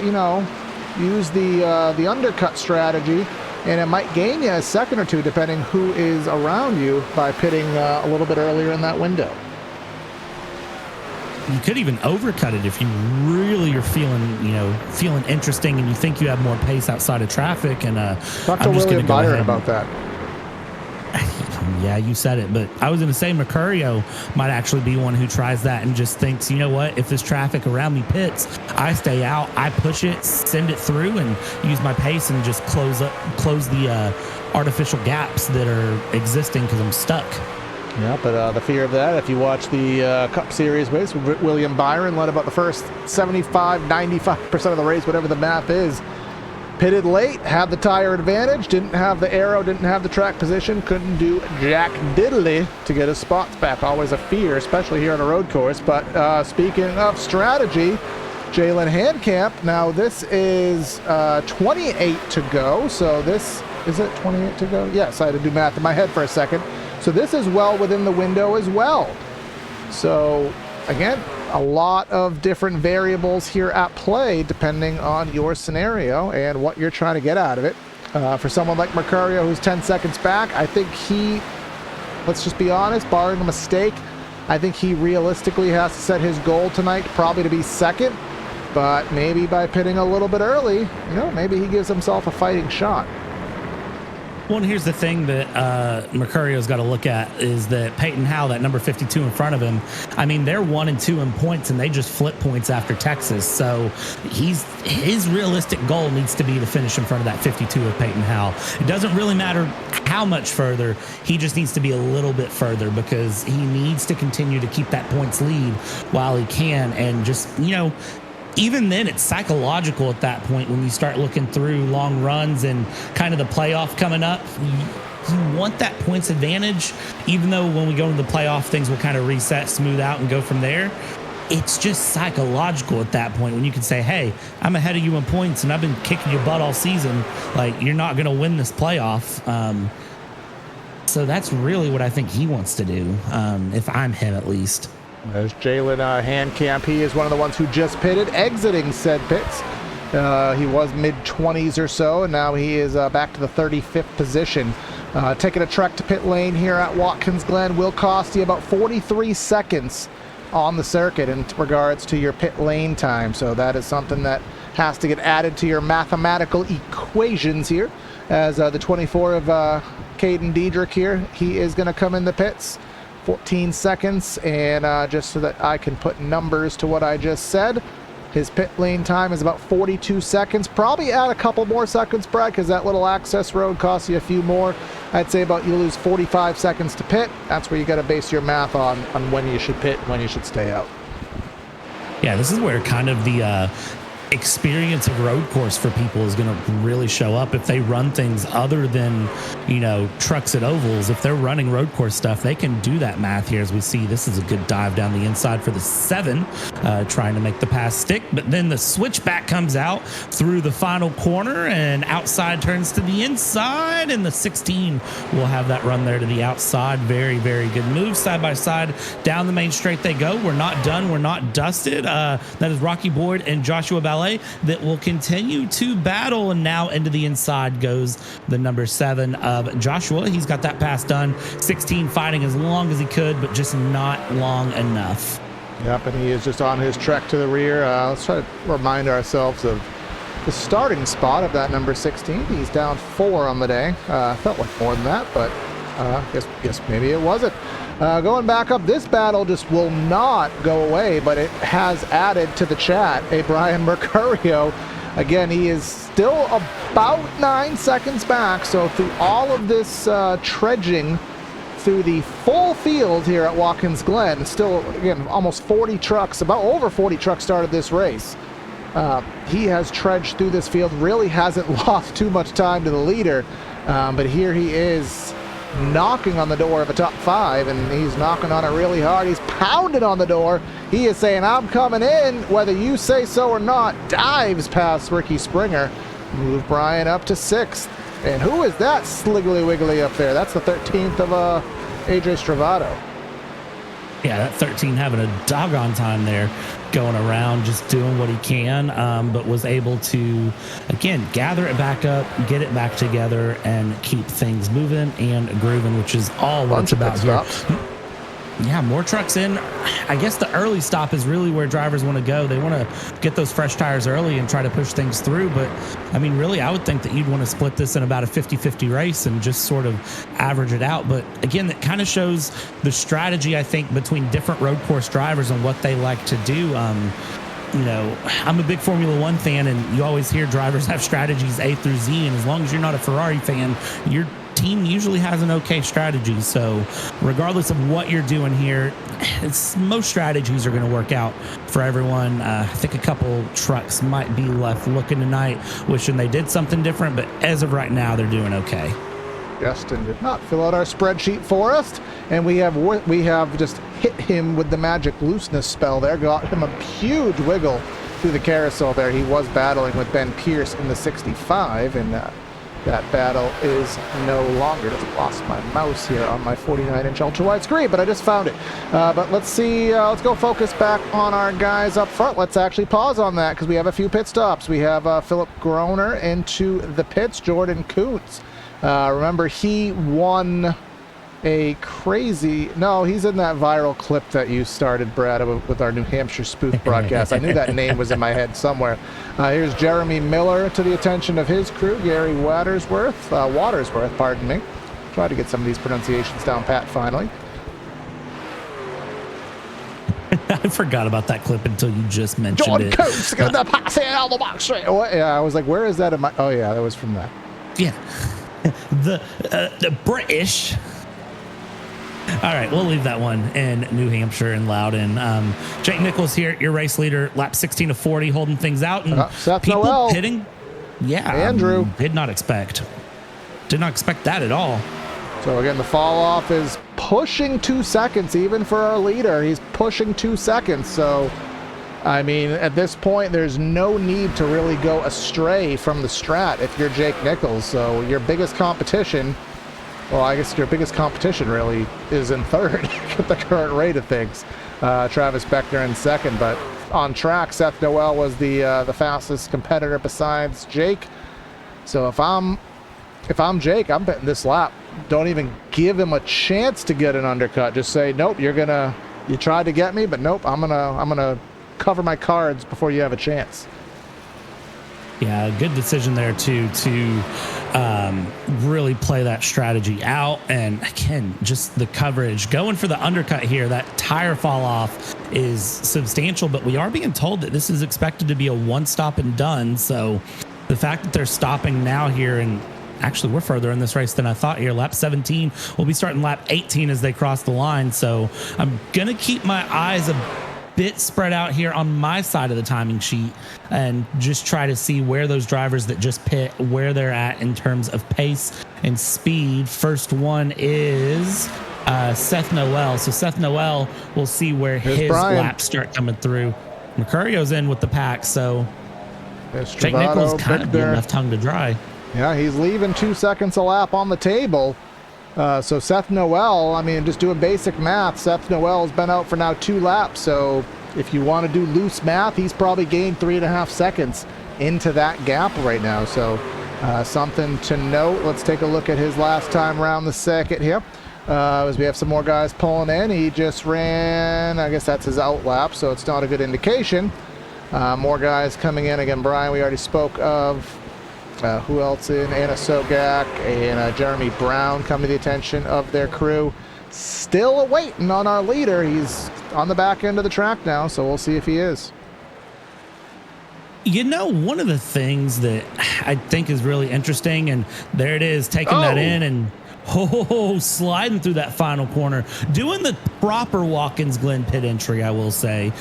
use the undercut strategy, and it might gain you a second or two depending who is around you by pitting a little bit earlier in that window.
You could even overcut it if you really are feeling interesting and you think you have more pace outside of traffic. And
talk to William Byron about that.
Yeah, you said it, but I was going to say Mercurio might actually be one who tries that and just thinks, you know what, if this traffic around me pits, I stay out, I push it, send it through, and use my pace and just close the artificial gaps that are existing because I'm stuck.
Yeah, but the fear of that, if you watch the Cup Series race, William Byron led about the first 75, 95% of the race, whatever the math is. Pitted late, had the tire advantage, didn't have the aero, didn't have the track position, couldn't do jack diddly to get his spots back. Always a fear, especially here on a road course. But speaking of strategy, Jalen Handcamp. Now this is 28 to go. So this, is it 28 to go? Yes, I had to do math in my head for a second. So this is well within the window as well. So again, a lot of different variables here at play depending on your scenario and what you're trying to get out of it. For someone like Mercurio, who's 10 seconds back, I think let's just be honest, barring a mistake, I think he realistically has to set his goal tonight probably to be second, but maybe by pitting a little bit early, maybe he gives himself a fighting shot.
Well, and here's the thing that Mercurio's got to look at is that Peyton Howell, that number 52 in front of him, I mean, they're 1 and 2 in points, and they just flip points after Texas. So his realistic goal needs to be to finish in front of that 52 of Peyton Howell. It doesn't really matter how much further. He just needs to be a little bit further because he needs to continue to keep that points lead while he can. And just, even then, it's psychological at that point when you start looking through long runs and kind of the playoff coming up. You want that points advantage, even though when we go into the playoff, things will kind of reset, smooth out, and go from there. It's just psychological at that point when you can say, hey, I'm ahead of you in points, and I've been kicking your butt all season. Like, you're not going to win this playoff. So that's really what I think he wants to do, if I'm him at least.
There's Jalen Handcamp. He is one of the ones who just pitted, exiting said pits. He was mid-20s or so, and now he is back to the 35th position. Taking a trek to pit lane here at Watkins Glen will cost you about 43 seconds on the circuit in regards to your pit lane time. So that is something that has to get added to your mathematical equations here. As the 24 of Caden Diedrich here, he is going to come in the pits. 14 seconds, and just so that I can put numbers to what I just said, his pit lane time is about 42 seconds. Probably add a couple more seconds, Brad, because that little access road costs you a few more. I'd say you lose 45 seconds to pit. That's where you got to base your math on when you should pit and when you should stay out.
Yeah, this is where kind of experience of road course for people is going to really show up if they run things other than, trucks at ovals. If they're running road course stuff, they can do that math here. As we see, this is a good dive down the inside for the 7, trying to make the pass stick, but then the switchback comes out through the final corner and outside turns to the inside, and the 16 will have that run there to the outside. Very, very good move. Side by side down the main straight they go. We're not done. We're not dusted. That is Rocky Boyd and Joshua Ballet that will continue to battle, and now into the inside goes the number 7 of Joshua. He's got that pass done. 16 fighting as long as he could, but just not long enough.
Yep, and he is just on his trek to the rear. Let's try to remind ourselves of the starting spot of that number 16. He's down 4 on the day. Felt like more than that, but guess maybe it wasn't. Going back up, this battle just will not go away, but it has added to the chat a Brian Mercurio. Again, he is still about 9 seconds back, so through all of this trudging through the full field here at Watkins Glen, still, again, almost 40 trucks, about over 40 trucks started this race. He has trudged through this field, really hasn't lost too much time to the leader, but here he is knocking on the door of a top 5, and he's knocking on it really hard. He's pounding on the door. He is saying, I'm coming in, whether you say so or not. Dives past Ricky Springer. Move Brian up to 6th. And who is that sliggly wiggly up there? That's the 13th of AJ Stravato.
Yeah, that 13 having a doggone time there, going around, just doing what he can, but was able to, again, gather it back up, get it back together, and keep things moving and grooving, which is all what it's about here. Yeah, more trucks in. I guess the early stop is really where drivers want to go. They want to get those fresh tires early and try to push things through. But, I mean, really, I would think that you'd want to split this in about a 50-50 race and just sort of average it out. But, again, that kind of shows the strategy, I think, between different road course drivers and what they like to do. I'm a big Formula One fan, and you always hear drivers have strategies A through Z. And as long as you're not a Ferrari fan, you're team usually has an okay strategy. So regardless of what you're doing here, most strategies are going to work out for everyone. I think a couple trucks might be left looking tonight, wishing they did something different, but as of right now, they're doing okay.
Justin did not fill out our spreadsheet for us, and we have just hit him with the magic looseness spell there, got him a huge wiggle through the carousel there. He was battling with Ben Pierce in the 65, and that battle is no longer. Just lost my mouse here on my 49-inch ultra-wide screen, but I just found it. But let's see. Let's go focus back on our guys up front. Let's actually pause on that because we have a few pit stops. We have Philip Groner into the pits. Jordan Coots. Remember, he won a crazy... No, he's in that viral clip that you started, Brad, with our New Hampshire spoof broadcast. I knew that name was in my head somewhere. Here's Jeremy Miller to the attention of his crew. Gary Watersworth, pardon me. Try to get some of these pronunciations down pat finally.
I forgot about that clip until you just mentioned
Jordan
it.
Coots, the passing out the box straight. Yeah, I was like, where is that in my... Oh, yeah, that was from that.
Yeah. The British... All right, we'll leave that one in New Hampshire and Loudon. Jake Nichols here, your race leader, lap 16 of 40, holding things out. And
Seth
people
Noel.
pitting. Yeah,
Andrew.
Did not expect that at all.
So again, the fall off is pushing 2 seconds, even for our leader. He's pushing 2 seconds. So, I mean, at this point, there's no need to really go astray from the strat if you're Jake Nichols. So your biggest competition... Well, I guess your biggest competition really is in third at the current rate of things. Travis Beckner in second, but on track, Seth Noel was the fastest competitor besides Jake. So if I'm Jake, I'm betting this lap. Don't even give him a chance to get an undercut. Just say, nope, you tried to get me, but nope, I'm gonna cover my cards before you have a chance.
Yeah, good decision there to really play that strategy out. And again, just the coverage. Going for the undercut here, that tire fall off is substantial, but we are being told that this is expected to be a one stop and done. So the fact that they're stopping now here, and actually we're further in this race than I thought here. Lap 17, we'll be starting lap 18 as they cross the line. So I'm going to keep my eyes a bit spread out here on my side of the timing sheet and just try to see where those drivers that just pit, where they're at in terms of pace and speed. First one is Seth Noel. So Seth Noel, we'll see where his laps start coming through. Mercurio's in with the pack, so Jake Nichols kind of being left hung to dry.
Yeah, he's leaving 2 seconds a lap on the table. So Seth Noel, I mean, just doing basic math, Seth Noel has been out for now 2 laps. So if you want to do loose math, he's probably gained 3.5 seconds into that gap right now. So something to note. Let's take a look at his last time around the circuit here. As we have some more guys pulling in. He just ran, I guess that's his out lap, so it's not a good indication. More guys coming in. Again, Brian, we already spoke of. Who else in? Anna Sogak and Jeremy Brown come to the attention of their crew. Still waiting on our leader. He's on the back end of the track now, so we'll see if he is.
You know, one of the things that I think is really interesting, and there it is, taking that in and sliding through that final corner, doing the proper Watkins Glen pit entry, I will say,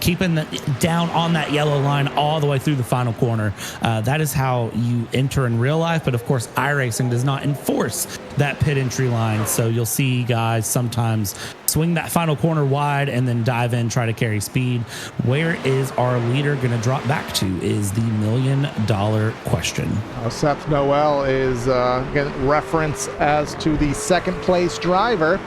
keeping down on that yellow line all the way through the final corner. That is how you enter in real life, but of course iRacing does not enforce that pit entry line, so you'll see guys sometimes swing that final corner wide and then dive in, try to carry speed. Where is our leader going to drop back to is the $1 million question.
Seth Noel is again reference as to the second place driver.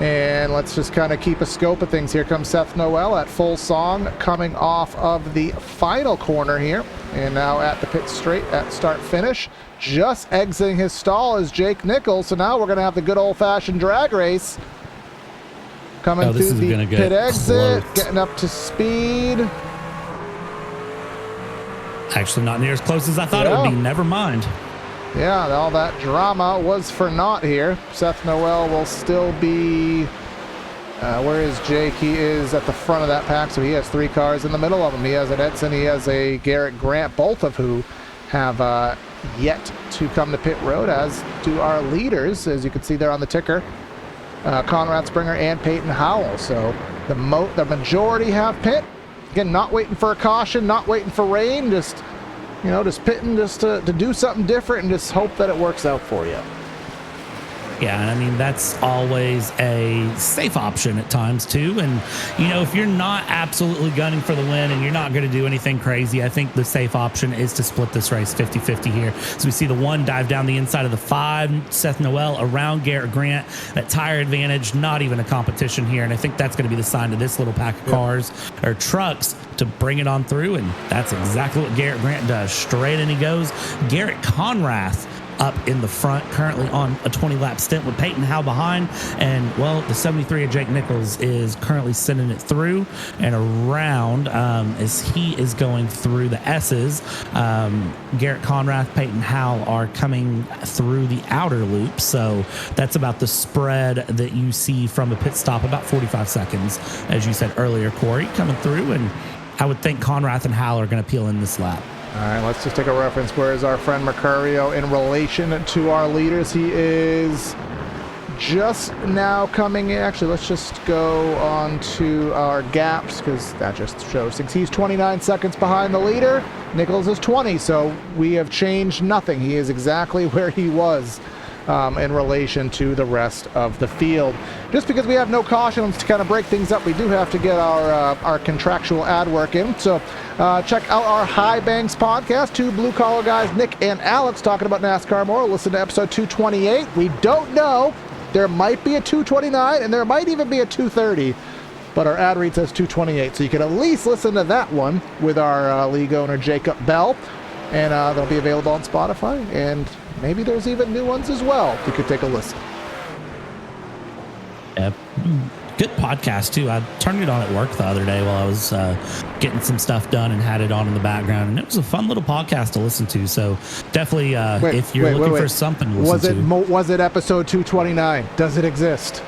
And let's just kind of keep a scope of things. Here comes Seth Noel at full song coming off of the final corner here. And now at the pit straight at start finish. Just exiting his stall is Jake Nichols. So now we're going to have the good old-fashioned drag race. Coming through the pit exit, getting up to speed.
Actually not near as close as I thought it would be. Never mind.
Yeah, all that drama was for naught here. Seth Noel will still be... where is Jake? He is at the front of that pack, so he has 3 cars in the middle of him. He has an Edson, he has a Garrett Grant, both of who have yet to come to pit road, as do our leaders, as you can see there on the ticker. Conrad Springer and Peyton Howell. So the majority have pit. Again, not waiting for a caution, not waiting for rain, just pitting just to do something different and just hope that it works out for you.
Yeah, and I mean, that's always a safe option at times too. And, if you're not absolutely gunning for the win and you're not going to do anything crazy, I think the safe option is to split this race 50-50 here. So we see the 1 dive down the inside of the 5, Seth Noel around Garrett Grant. That tire advantage, not even a competition here. And I think that's going to be the sign to this little pack of cars or trucks to bring it on through. And that's exactly what Garrett Grant does. Straight in he goes. Garrett Conrath up in the front, currently on a 20-lap stint with Peyton Howe behind. And, well, the 73 of Jake Nichols is currently sending it through and around as he is going through the S's. Garrett Conrath, Peyton Howe are coming through the outer loop. So that's about the spread that you see from the pit stop, about 45 seconds, as you said earlier, Corey, coming through. And I would think Conrath and Howe are going to peel in this lap.
All right, let's just take a reference. Where is our friend Mercurio in relation to our leaders? He is just now coming in. Actually, let's just go on to our gaps because that just shows things. He's 29 seconds behind the leader. Nichols is 20, so we have changed nothing. He is exactly where he was in relation to the rest of the field. Just because we have no cautions to kind of break things up, we do have to get our contractual ad work in. So check out our High Banks podcast. 2 blue-collar guys, Nick and Alex, talking about NASCAR more. Listen to episode 228. We don't know. There might be a 229, and there might even be a 230. But our ad read says 228, so you can at least listen to that one with our league owner, Jacob Bell. And they'll be available on Spotify, and maybe there's even new ones as well. You could take a listen.
Good podcast, too. I turned it on at work the other day while I was getting some stuff done and had it on in the background. And it was a fun little podcast to listen to. So definitely, if you're looking for something to listen to.
Was it episode 229? Does it exist?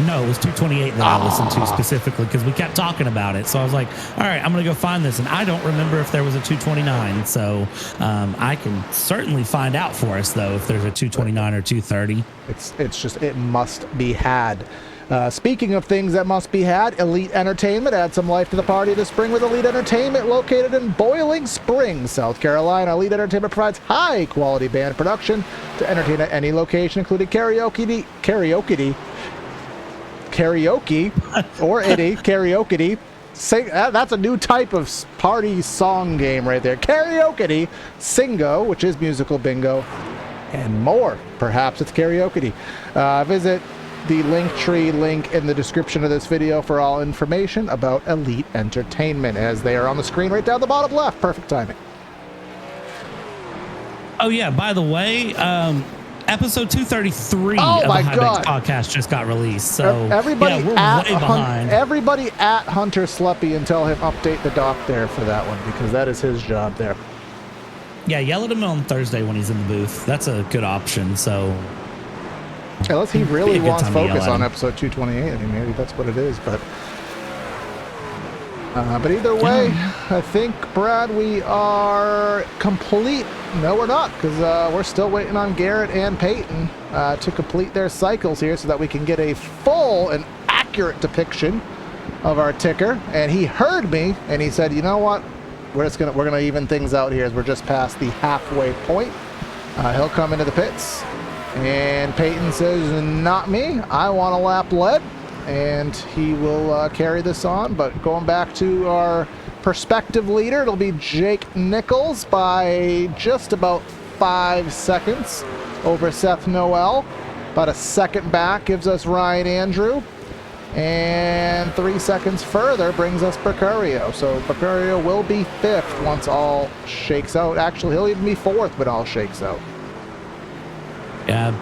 No, it was 228 that I listened to specifically because we kept talking about it. So I was like, all right, I'm going to go find this. And I don't remember if there was a 229. So I can certainly find out for us, though, if there's a 229 or 230.
It's just, it must be had. Speaking of things that must be had, Elite Entertainment add some life to the party this spring with Elite Entertainment, located in Boiling Springs, South Carolina. Elite Entertainment provides high-quality band production to entertain at any location, including karaoke, or itty, karaoke. That's a new type of party song game right there. Karaoke, Singo, which is musical bingo, and more. Perhaps it's karaoke. Visit the Linktree link in the description of this video for all information about Elite Entertainment, as they are on the screen right down the bottom left. Perfect timing.
Oh yeah, by the way, episode 233
of
the High Banks podcast just got released. So
everybody,
yeah, we're way behind.
Everybody at Hunter Sleppy and tell him update the doc there for that one, because that is his job there.
Yeah, yell at him on Thursday when he's in the booth. That's a good option. So
unless he really wants focus on episode 228, I mean, maybe that's what it is. But either way, I think, Brad, we are complete. No, we're not, because we're still waiting on Garrett and Peyton to complete their cycles here so that we can get a full and accurate depiction of our ticker. And he heard me, and he said, you know what? We're gonna even things out here as we're just past the halfway point. He'll come into the pits, and Peyton says, not me. I want a lap lead. And he will carry this on. But going back to our prospective leader, it'll be Jake Nichols by just about 5 seconds over Seth Noel. About a second back gives us Ryan Andrew. And 3 seconds further brings us Bercurio. So Bercurio will be 5th once all shakes out. Actually, he'll even be 4th when all shakes out.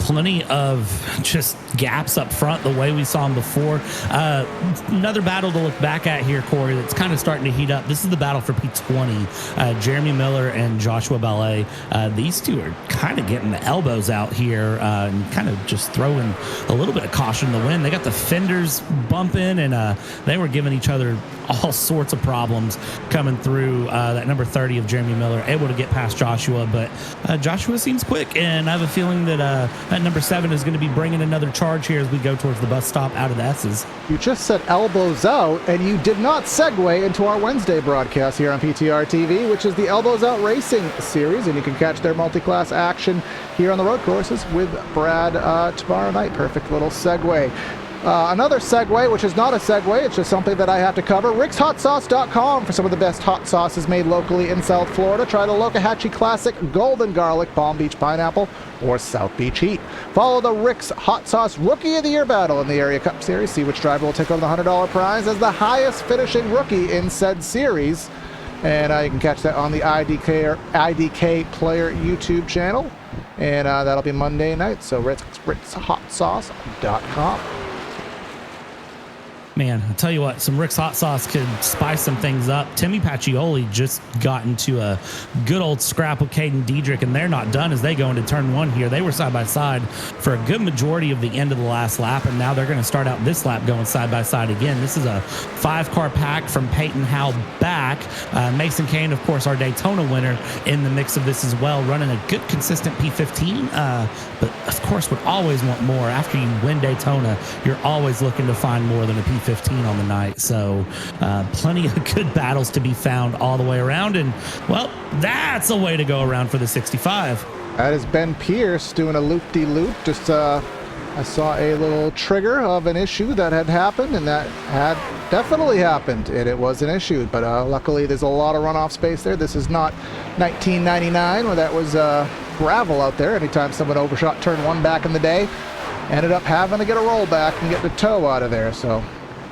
Plenty of just gaps up front, the way we saw him before. Another battle to look back at here, Corey, that's kind of starting to heat up. This is the battle for P20. Jeremy Miller and Joshua Ballet. These two are kind of getting the elbows out here and kind of just throwing a little bit of caution in the wind. They got the fenders bumping, and they were giving each other all sorts of problems coming through. That number 30 of Jeremy Miller able to get past Joshua, but Joshua seems quick, and I have a feeling that that number 7 is going to be bringing another charge here as we go towards the bus stop out of the S's.
You just said elbows out, and you did not segue into our Wednesday broadcast here on PTR TV, which is the Elbows Out Racing series, and you can catch their multi-class action here on the road courses with Brad tomorrow night. Perfect little segue. Another segue, which is not a segue, it's just something that I have to cover. RicksHotSauce.com for some of the best hot sauces made locally in South Florida. Try the Lokahatchee Classic Golden Garlic, Palm Beach Pineapple, or South Beach Heat. Follow the Rick's Hot Sauce Rookie of the Year battle in the Area Cup Series. See which driver will take home the $100 prize as the highest finishing rookie in said series. And you can catch that on the IDK Player YouTube channel. And that'll be Monday night. So RicksHotSauce.com.
Man, I'll tell you what, some Rick's Hot Sauce could spice some things up. Timmy Pacioli just got into a good old scrap with Caden Diedrich, and they're not done as they go into turn 1 here. They were side by side for a good majority of the end of the last lap, and now they're going to start out this lap going side by side again. This is a 5-car pack from Peyton Howe back. Mason Kane, of course, our Daytona winner in the mix of this as well, running a good, consistent P15. But, of course, would always want more. After you win Daytona, you're always looking to find more than a P15 on the night. So plenty of good battles to be found all the way around. And, well, that's a way to go around for the 65.
That is Ben Pierce doing a loop-de-loop. Just I saw a little trigger of an issue that had happened, and that had definitely happened, and it was an issue. But luckily, there's a lot of runoff space there. This is not 1999 where that was gravel out there. Anytime someone overshot turn 1 back in the day, ended up having to get a rollback and get the toe out of there. So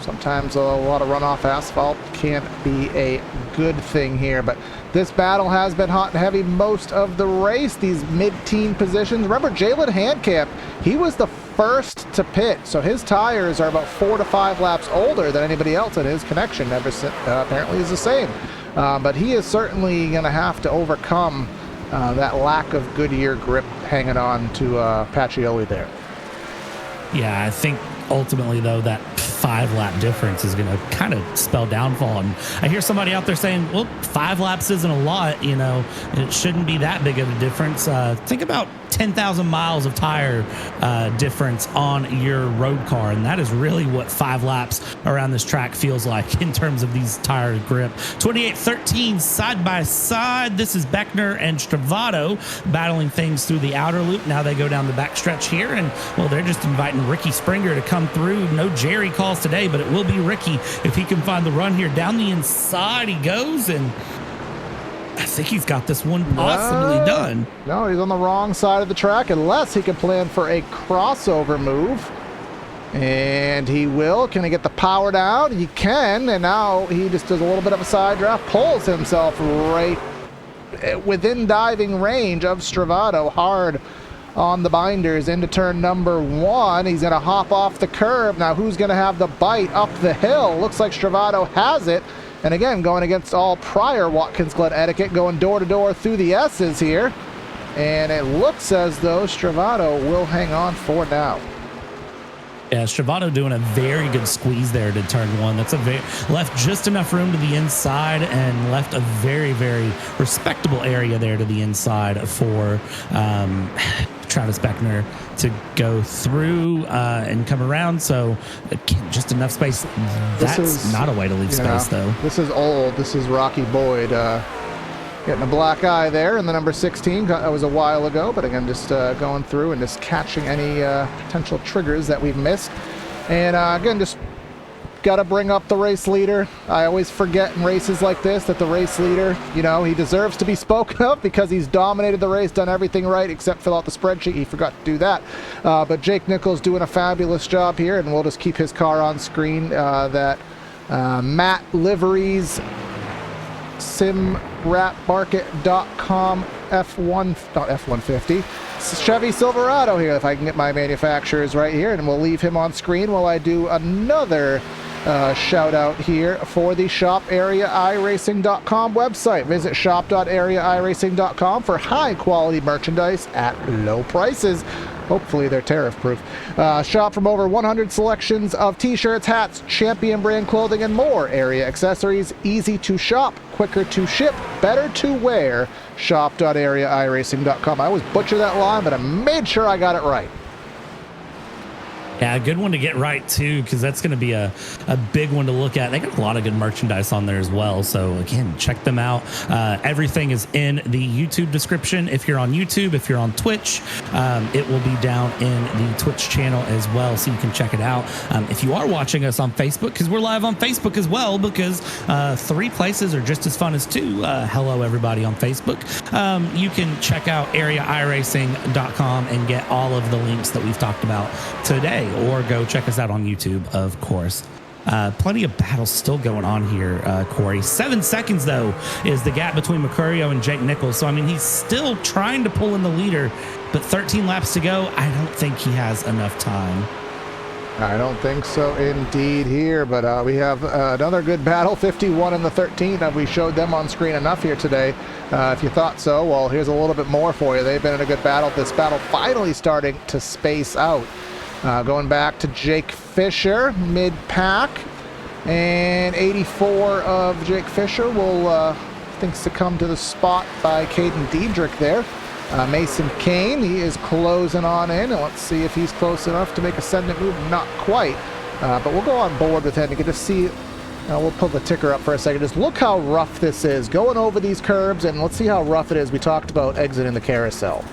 sometimes a lot of runoff asphalt can't be a good thing here. But this battle has been hot and heavy most of the race. These mid-teen positions. Remember, Jalen Handcamp, he was the first to pit, so his tires are about 4 to 5 laps older than anybody else, and his connection apparently is the same. But he is certainly going to have to overcome that lack of Goodyear grip hanging on to Pacioli there.
Yeah, I think ultimately, though, that 5-lap difference is going to kind of spell downfall. And I hear somebody out there saying, well, 5 laps isn't a lot, you know, it shouldn't be that big of a difference. Think about 10,000 miles of tire difference on your road car. And that is really what 5 laps around this track feels like in terms of these tire grip. 28-13 side by side. This is Beckner and Stravado battling things through the outer loop. Now they go down the backstretch here, and well, they're just inviting Ricky Springer to come through. No Jerry calls today, but it will be Ricky if he can find the run here. Down the inside he goes, and I think he's got this one possibly done.
No, he's on the wrong side of the track, unless he can plan for a crossover move. And he will. Can he get the power down? He can, and now he just does a little bit of a side draft, pulls himself right within diving range of Stravado, hard on the binders into turn number 1. He's going to hop off the curb. Now who's going to have the bite up the hill? Looks like Stravado has it. And again, going against all prior Watkins Glen etiquette, going door to door through the S's here. And it looks as though Stravado will hang on for now.
Yeah, Stravado doing a very good squeeze there to turn 1. That's left just enough room to the inside and left a very, very respectable area there to the inside for Travis Beckner to go through and come around. So just enough space. That's not a way to leave space, though.
This is old. This is Rocky Boyd getting a black eye there in the number 16. That was a while ago, but again, just going through and just catching any potential triggers that we've missed. And again, just got to bring up the race leader. I always forget in races like this that the race leader, you know, he deserves to be spoken of because he's dominated the race, done everything right except fill out the spreadsheet. He forgot to do that. But Jake Nichols doing a fabulous job here, and we'll just keep his car on screen. That Matt Liveries simratmarket.com F150 Chevy Silverado here, if I can get my manufacturers right here, and we'll leave him on screen while I do another shout out here for the shopareairacing.com website. Visit shop.areairacing.com for high quality merchandise at low prices. Hopefully they're tariff proof. Shop from over 100 selections of t-shirts, hats, champion brand clothing, and more. Area accessories, easy to shop, quicker to ship, better to wear. Shop.areairacing.com. I always butcher that line, but I made sure I got it right.
Yeah, a good one to get right, too, because that's going to be a big one to look at. They got a lot of good merchandise on there as well. So, again, check them out. Everything is in the YouTube description. If you're on YouTube, if you're on Twitch, it will be down in the Twitch channel as well, so you can check it out. If you are watching us on Facebook, because we're live on Facebook as well, because 3 places are just as fun as 2. Hello, everybody on Facebook. You can check out areairacing.com and get all of the links that we've talked about today. Or go check us out on YouTube, of course. Plenty of battles still going on here, Corey. 7 seconds, though, is the gap between Mercurio and Jake Nichols. So, I mean, he's still trying to pull in the leader, but 13 laps to go. I don't think he has enough time.
I don't think so indeed here, but we have another good battle, 51 and the 13. We showed them on screen enough here today. If you thought so, well, here's a little bit more for you. They've been in a good battle. This battle finally starting to space out. Going back to Jake Fisher, mid-pack, and 84 of Jake Fisher will think succumb to the spot by Caden Diedrich there. Mason Kane, he is closing on in, and let's see if he's close enough to make a ascendant move. Not quite, but we'll go on board with him to get to see. We'll pull the ticker up for a second. Just look how rough this is, going over these curbs, and let's see how rough it is. We talked about exiting the carousel.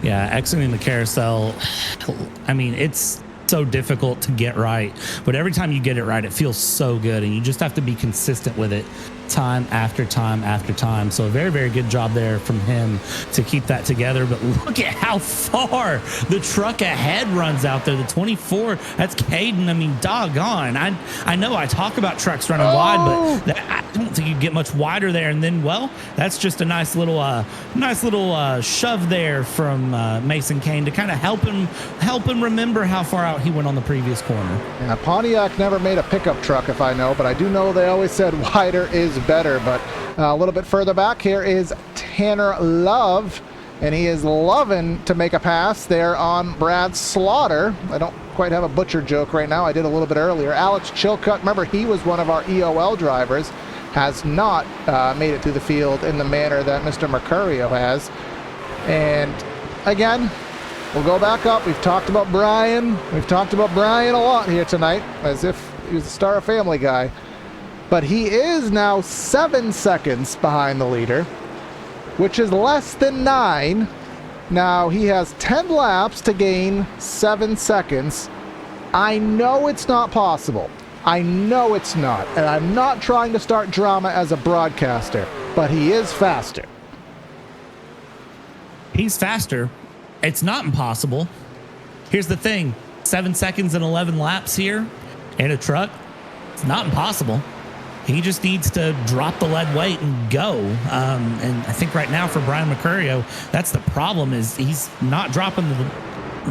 Yeah, exiting the carousel, I mean, it's so difficult to get right, but every time you get it right, it feels so good, and you just have to be consistent with it time after time after time. So a very, very good job there from him to keep that together. But look at how far the truck ahead runs out there. The 24, that's Caden. I mean, doggone. I know I talk about trucks running wide, but I don't think you get much wider there. And then, well, that's just a nice little shove there from Mason Kane to kind of help him remember how far out he went on the previous corner.
Yeah, Pontiac never made a pickup truck, if I know, but I do know they always said wider is better. But a little bit further back here is Tanner Love, and he is loving to make a pass there on Brad Slaughter. I don't quite have a butcher joke right now. I did a little bit earlier. Alex Chilcutt, remember, he was one of our EOL drivers, has not made it through the field in the manner that Mr. Mercurio has. And again, we'll go back up. We've talked about Brian. We've talked about Brian a lot here tonight, as if he was a star of Family Guy. But he is now 7 seconds behind the leader, which is less than 9. Now, he has 10 laps to gain 7 seconds. I know it's not possible. I know it's not. And I'm not trying to start drama as a broadcaster, but he is faster.
He's faster. It's not impossible. Here's the thing. 7 seconds and 11 laps here in a truck. It's not impossible. He just needs to drop the lead weight and go. And I think right now for Brian Mercurio, that's the problem, is he's not dropping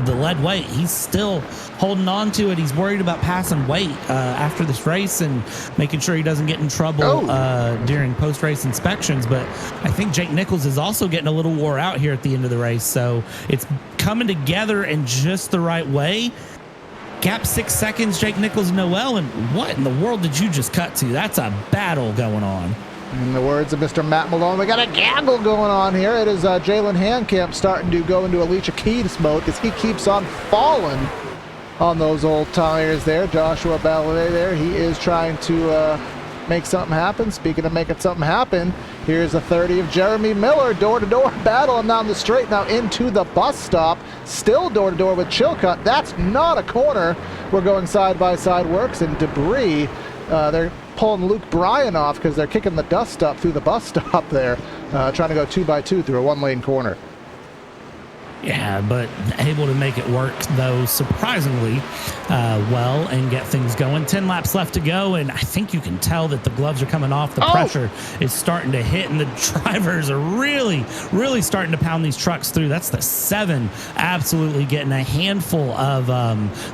the lead weight. He's still holding on to it. He's worried about passing weight after this race and making sure he doesn't get in trouble during post-race inspections. But I think Jake Nichols is also getting a little wore out here at the end of the race. So it's coming together in just the right way. Gap 6 seconds, Jake Nichols, Noel, and what in the world did you just cut to? That's a battle going on.
In the words of Mr. Matt Malone, we got a gaggle going on here. It is Jalen Handcamp starting to go into Alicia Keys mode because he keeps on falling on those old tires there. Joshua Ballet there, he is trying to make something happen. Speaking of making something happen, here's a 30 of Jeremy Miller, door-to-door battling down the straight now into the bus stop. Still door-to-door with Chilcutt. That's not a corner. We're going side-by-side works and debris. They're pulling Luke Bryan off because they're kicking the dust up through the bus stop there, trying to go 2x2 through a one-lane corner.
Yeah, but able to make it work, though, surprisingly well and get things going. 10 laps left to go, and I think you can tell that the gloves are coming off. The pressure is starting to hit, and the drivers are really, really starting to pound these trucks through. That's the 7 absolutely getting a handful of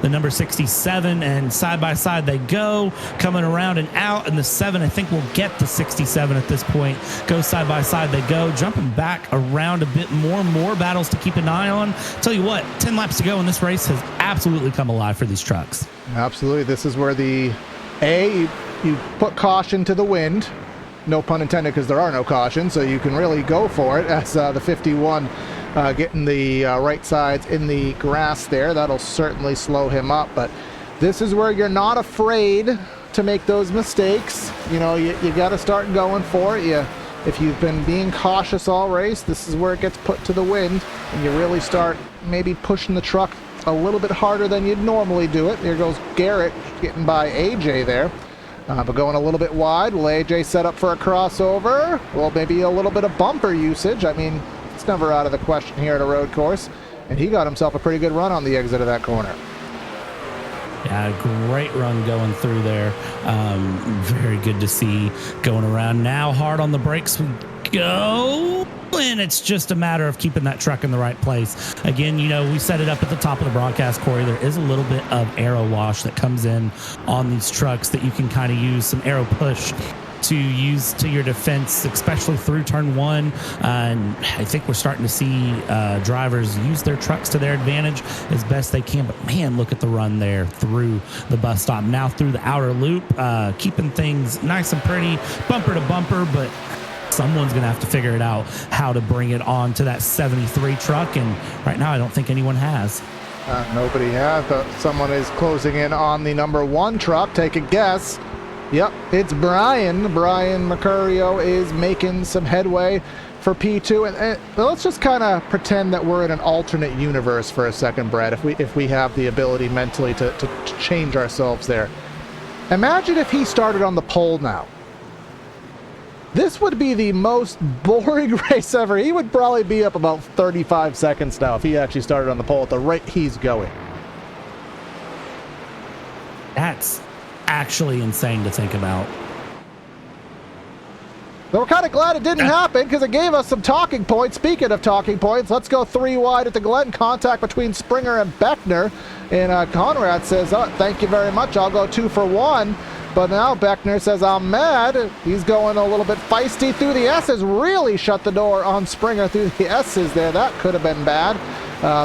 the number 67, and side by side they go, coming around and out, and the 7, I think, will get the 67 at this point. Go side by side they go, jumping back around a bit more battles to keep an eye on. Tell you what, 10 laps to go, and this race has absolutely come alive for these trucks.
Absolutely. This is where you put caution to the wind. No pun intended, because there are no cautions, so you can really go for it as the 51 getting the right sides in the grass there. That'll certainly slow him up, but this is where you're not afraid to make those mistakes. You know, you got to start going for it. If you've been being cautious all race, this is where it gets put to the wind, and you really start maybe pushing the truck a little bit harder than you'd normally do it. There goes Garrett getting by AJ there, but going a little bit wide. Will AJ set up for a crossover? Well, maybe a little bit of bumper usage. I mean, it's never out of the question here at a road course, and he got himself a pretty good run on the exit of that corner.
Yeah, great run going through there. Very good to see going around. Now hard on the brakes we go. And it's just a matter of keeping that truck in the right place. Again, you know, we set it up at the top of the broadcast, Corey. There is a little bit of aero wash that comes in on these trucks that you can kind of use some aero push to use to your defense, especially through turn 1. And I think we're starting to see drivers use their trucks to their advantage as best they can. But man, look at the run there through the bus stop. Now through the outer loop, keeping things nice and pretty, bumper to bumper, but someone's going to have to figure it out how to bring it on to that 73 truck. And right now, I don't think anyone has.
Nobody has, but someone is closing in on the number 1 truck. Take a guess. Yep, it's Brian. Brian Mercurio is making some headway for P2. And let's just kind of pretend that we're in an alternate universe for a second, Brad, if we have the ability mentally to change ourselves there. Imagine if he started on the pole now. This would be the most boring race ever. He would probably be up about 35 seconds now if he actually started on the pole at the rate he's going.
That's actually insane to think about.
But we're kind of glad it didn't happen because it gave us some talking points. Speaking of talking points, let's go 3 wide at the Glen. Contact between Springer and Beckner. And Conrad says, oh, thank you very much. I'll go 2 for 1. But now Beckner says, I'm mad. He's going a little bit feisty through the S's. Really shut the door on Springer through the S's there. That could have been bad.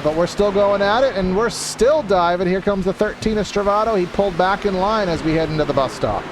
But we're still going at it, and we're still diving. Here comes the 13 of Stravato. He pulled back in line as we head into the bus stop.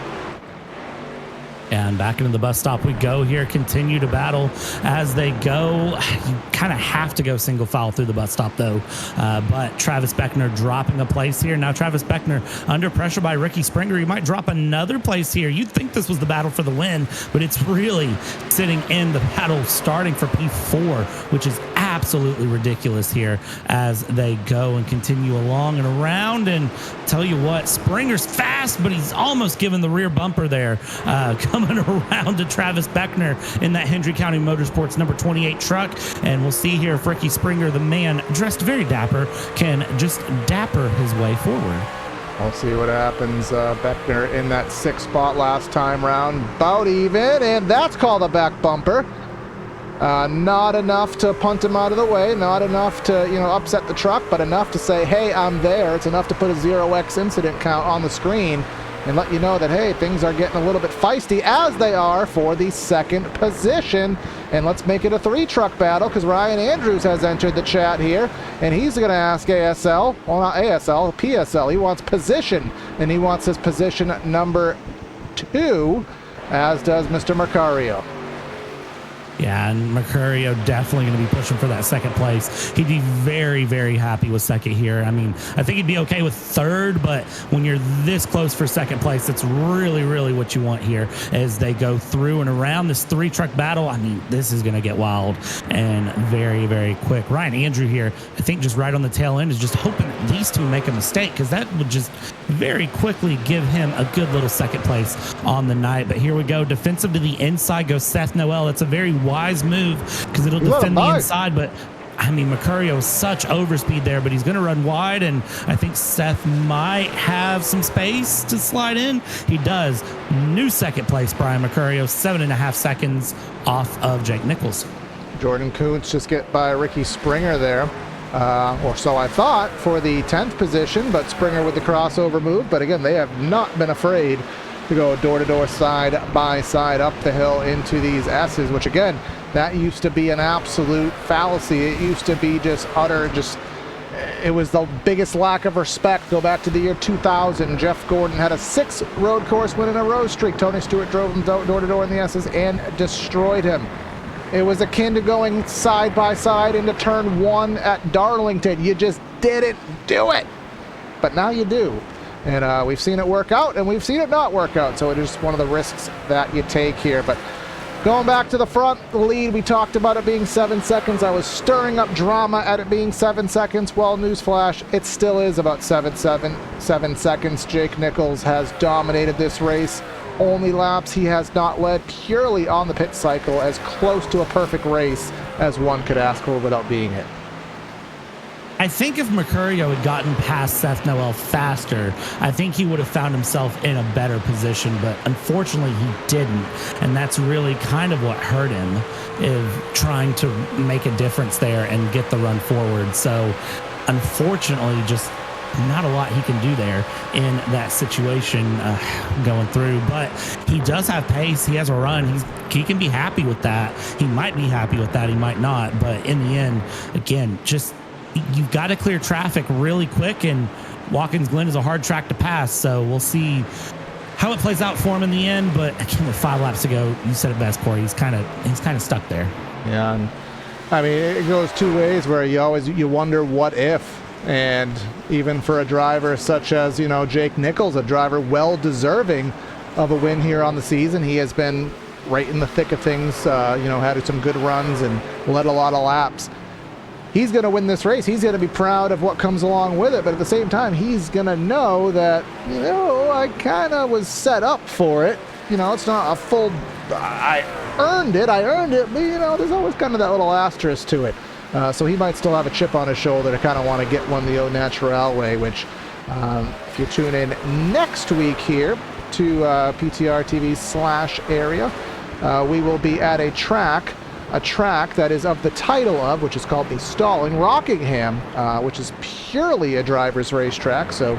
And back into the bus stop we go here, continue to battle as they go. You kind of have to go single file through the bus stop, though. But Travis Beckner dropping a place here. Now Travis Beckner under pressure by Ricky Springer. He might drop another place here. You'd think this was the battle for the win, but it's really sitting in the battle starting for P4, which is absolutely ridiculous here as they go and continue along and around. And tell you what, Springer's fast, but he's almost given the rear bumper there. Coming around to Travis Beckner in that Hendry County Motorsports number 28 truck. And we'll see here if Ricky Springer, the man dressed very dapper, can just dapper his way forward.
We'll see what happens. Beckner in that 6th spot last time round, about even, and that's called a back bumper. Not enough to punt him out of the way, not enough to, upset the truck, but enough to say, hey, I'm there. It's enough to put a 0x incident count on the screen and let you know that, hey, things are getting a little bit feisty, as they are for the 2nd position. And let's make it a 3-truck battle, because Ryan Andrews has entered the chat here, and he's going to ask ASL, well, not ASL, PSL. He wants position, and he wants his position number 2, as does Mr. Mercario.
Yeah, and Mercurio definitely going to be pushing for that 2nd place. He'd be very, very happy with 2nd here. I mean, I think he'd be okay with 3rd, but when you're this close for 2nd place, that's really, really what you want here as they go through and around this 3-truck battle. I mean, this is going to get wild and very, very quick. Ryan Andrew here, I think just right on the tail end, is just hoping that these two make a mistake, because that would just very quickly give him a good little 2nd place on the night. But here we go. Defensive to the inside goes Seth Noel. That's a very wise move, because it'll defend the inside, but I mean, Mercurio is such overspeed there, but he's going to run wide, and I think Seth might have some space to slide in. He does. New 2nd place, Brian Mercurio, 7.5 seconds off of Jake Nichols.
Jordan Kuntz just get by Ricky Springer there, or so I thought, for the 10th position, but Springer with the crossover move. But again, they have not been afraid to go door-to-door, side-by-side, up the hill into these S's, which again, that used to be an absolute fallacy. It used to be just utter, it was the biggest lack of respect. Go back to the year 2000. Jeff Gordon had a 6 road course win in a row streak. Tony Stewart drove him door-to-door in the S's and destroyed him. It was akin to going side-by-side into turn 1 at Darlington. You just didn't do it. But now you do. And we've seen it work out, and we've seen it not work out. So it is one of the risks that you take here. But going back to the front, the lead, we talked about it being 7 seconds. I was stirring up drama at it being 7 seconds. Well, newsflash, it still is about 7 seconds. Jake Nichols has dominated this race. Only laps he has not led, purely on the pit cycle, as close to a perfect race as one could ask for without being it.
I think if Mercurio had gotten past Seth Noel faster, I think he would have found himself in a better position, but unfortunately he didn't. And that's really kind of what hurt him, of trying to make a difference there and get the run forward. So unfortunately, just not a lot he can do there in that situation going through. But he does have pace. He has a run. He can be happy with that. He might be happy with that. He might not. But in the end, again, just you've got to clear traffic really quick, and Watkins Glen is a hard track to pass. So we'll see how it plays out for him in the end. But again, with 5 laps to go, you said it best, Corey. He's kind of stuck there.
Yeah, and I mean, it goes two ways, where you wonder what if. And even for a driver such as, Jake Nichols, a driver well deserving of a win here on the season, he has been right in the thick of things, had some good runs and led a lot of laps. He's going to win this race. He's going to be proud of what comes along with it. But at the same time, he's going to know that, I kind of was set up for it. It's not a full, I earned it, but, there's always kind of that little asterisk to it. So he might still have a chip on his shoulder to kind of want to get one the au naturel way, which if you tune in next week here to PTR TV/area, we will be at a track that is of the title of, which is called the Stalling Rockingham, which is purely a driver's racetrack. So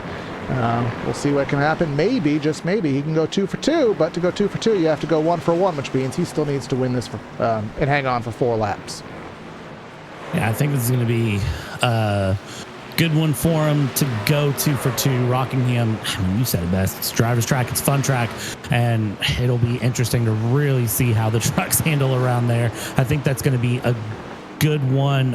we'll see what can happen. Maybe, just maybe, he can go 2 for 2, but to go 2 for 2, you have to go 1 for 1, which means he still needs to win this and hang on for 4 laps.
Yeah, I think this is going to be a good one for him to go 2 for 2. Rockingham, I mean, you said it best. It's a driver's track. It's a fun track. and it'll be interesting to really see how the trucks handle around there. I think that's going to be a good one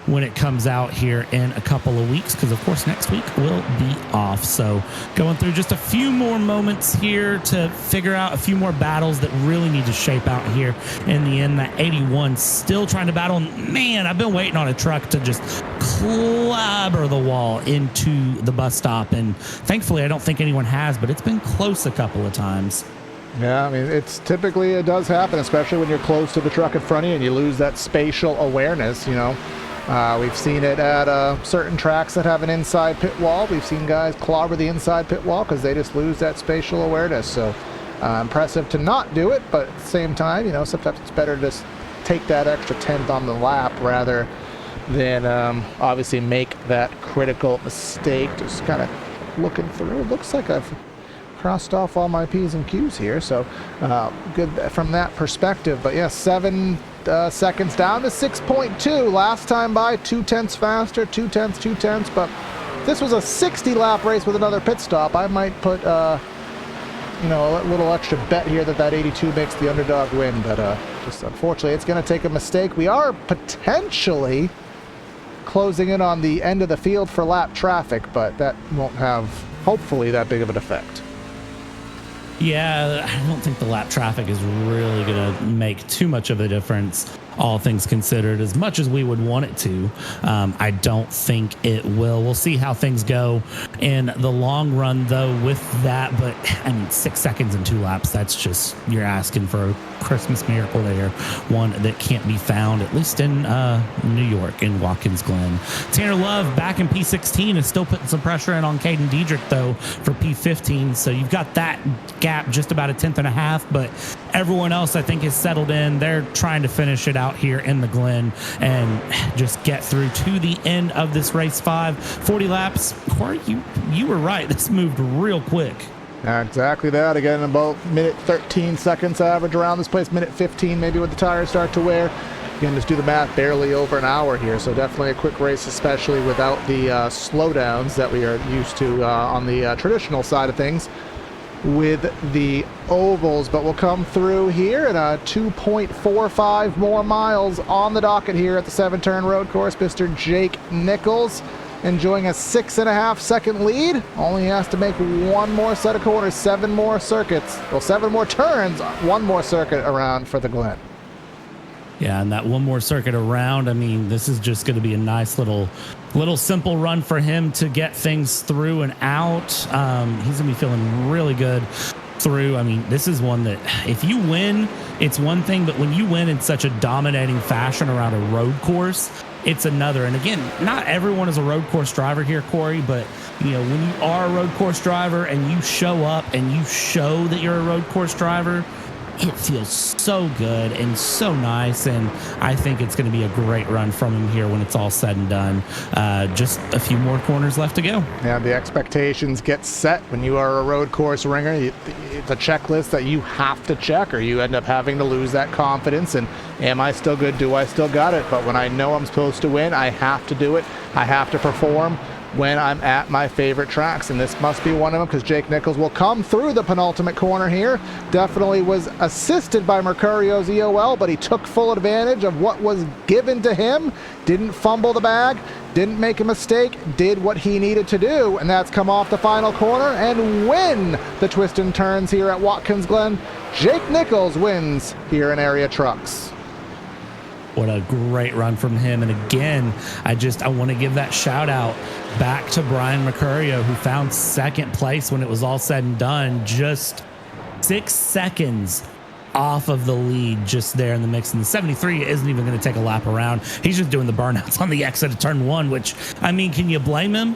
when it comes out here in a couple of weeks, because of course next week will be off. So going through just a few more moments here to figure out a few more battles that really need to shape out here in the end. That 81 still trying to battle. Man, I've been waiting on a truck to just clobber the wall into the bus stop, and thankfully I don't think anyone has, but it's been close a couple of times.
Yeah, I mean, it's typically, it does happen, especially when you're close to the truck in front of you and you lose that spatial awareness, you know. We've seen it at certain tracks that have an inside pit wall. We've seen guys clobber the inside pit wall because they just lose that spatial awareness. So impressive to not do it, but at the same time, you know, sometimes it's better to just take that extra tenth on the lap rather than obviously make that critical mistake. Just kind of looking through. It looks like I've crossed off all my P's and Q's here, so good from that perspective. But yeah, 7 seconds down to 6.2. Last time by 2/10 faster, 2/10, but this was a 60 lap race with another pit stop. I might put you know, a little extra bet here that 82 makes the underdog win, but just unfortunately it's going to take a mistake. We are potentially closing in on the end of the field for lap traffic, but that won't have hopefully that big of an effect.
Yeah, I don't think the lap traffic is really going to make too much of a difference, all things considered, as much as we would want it to. I don't think it will. We'll see how things go in the long run, though, with that. But, I mean, 6 seconds and 2 laps, that's just, you're asking for a Christmas miracle there. One that can't be found, at least in New York, in Watkins Glen. Tanner Love back in P16 is still putting some pressure in on Caden Diedrich, though, for P15. So you've got that gap just about a 10th and a half, but everyone else I think is settled in. They're trying to finish it out here in the Glen and just get through to the end of this race 5. 40 laps. Corey, you were right. This moved real quick.
Exactly that. Again, about minute 13 seconds average around this place, minute 15 maybe when the tires start to wear. Again, just do the math, barely over an hour here, so definitely a quick race, especially without the slowdowns that we are used to on the traditional side of things with the ovals. But we'll come through here and 2.45 more miles on the docket here at the 7-turn road course. Mr. Jake Nichols enjoying a 6.5 second lead. Only has to make one more set of corners, 7 more circuits, well, 7 more turns, 1 more circuit around for the Glen.
Yeah, and that one more circuit around, I mean, this is just going to be a nice little simple run for him to get things through and out. He's going to be feeling really good through. I mean, this is one that if you win, it's one thing, but when you win in such a dominating fashion around a road course, it's another. And again, not everyone is a road course driver here, Corey, but you know, when you are a road course driver and you show up and you show that you're a road course driver, it feels so good and so nice, and I think it's going to be a great run from him here when it's all said and done. Just a few more corners left to go. Yeah,
the expectations get set when you are a road course ringer. It's a checklist that you have to check, or you end up having to lose that confidence. And am I still good? Do I still got it? But when I know I'm supposed to win, I have to do it. I have to perform when I'm at my favorite tracks, and this must be one of them, because Jake Nichols will come through the penultimate corner here. Definitely was assisted by Mercurio's EOL, but he took full advantage of what was given to him, didn't fumble the bag, didn't make a mistake, did what he needed to do, and that's come off the final corner and win the twist and turns here at Watkins Glen. Jake Nichols wins here in Area Trucks.
What a great run from him. And again, I want to give that shout out back to Brian Mercurio, who found second place when it was all said and done, just 6 seconds off of the lead just there in the mix. And the 73 isn't even going to take a lap around. He's just doing the burnouts on the exit of turn 1, which, I mean, can you blame him?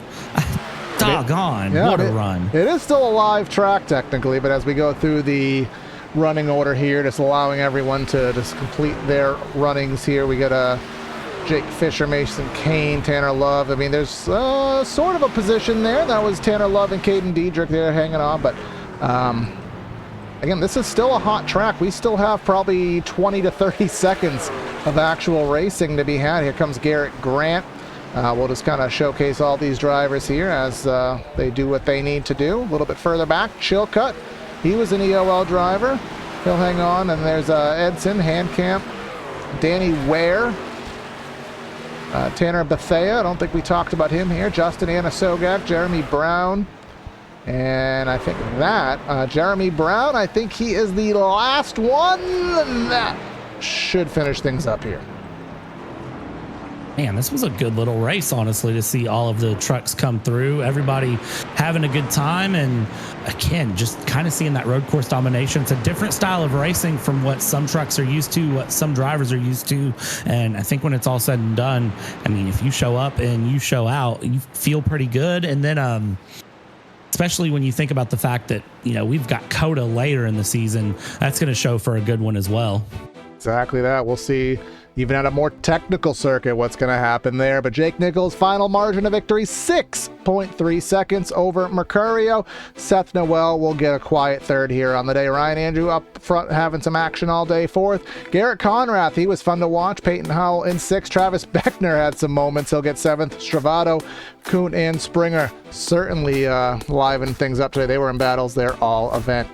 Doggone, yeah, what a run.
It is still a live track technically, but as we go through the running order here, just allowing everyone to just complete their runnings here. We got Jake Fisher, Mason Kane, Tanner Love. I mean, there's sort of a position there. That was Tanner Love and Caden Diedrich there hanging on. But again, this is still a hot track. We still have probably 20 to 30 seconds of actual racing to be had. Here comes Garrett Grant. We'll just kind of showcase all these drivers here as they do what they need to do. A little bit further back, Chilcutt He was an EOL driver. He'll hang on. And there's Edson, Handcamp, Danny Ware, Tanner Bethea. I don't think we talked about him here. Justin Anasogak, Jeremy Brown. And I think that Jeremy Brown, I think he is the last one. That should finish things up here.
Man, this was a good little race, honestly, to see all of the trucks come through, everybody having a good time. And again, just kind of seeing that road course domination. It's a different style of racing from what some trucks are used to, what some drivers are used to. And I think when it's all said and done, I mean, if you show up and you show out, you feel pretty good. And then, especially when you think about the fact that, you know, we've got Coda later in the season, that's going to show for a good one as well.
Exactly that. We'll see. Even at a more technical circuit, what's going to happen there. But Jake Nichols' final margin of victory, 6.3 seconds over Mercurio. Seth Noel will get a quiet third here on the day. Ryan Andrew up front having some action all day, fourth. Garrett Conrath, he was fun to watch. Peyton Howell in sixth. Travis Beckner had some moments. He'll get seventh. Stravato, Kuhn, and Springer certainly livened things up today. They were in battles there all event.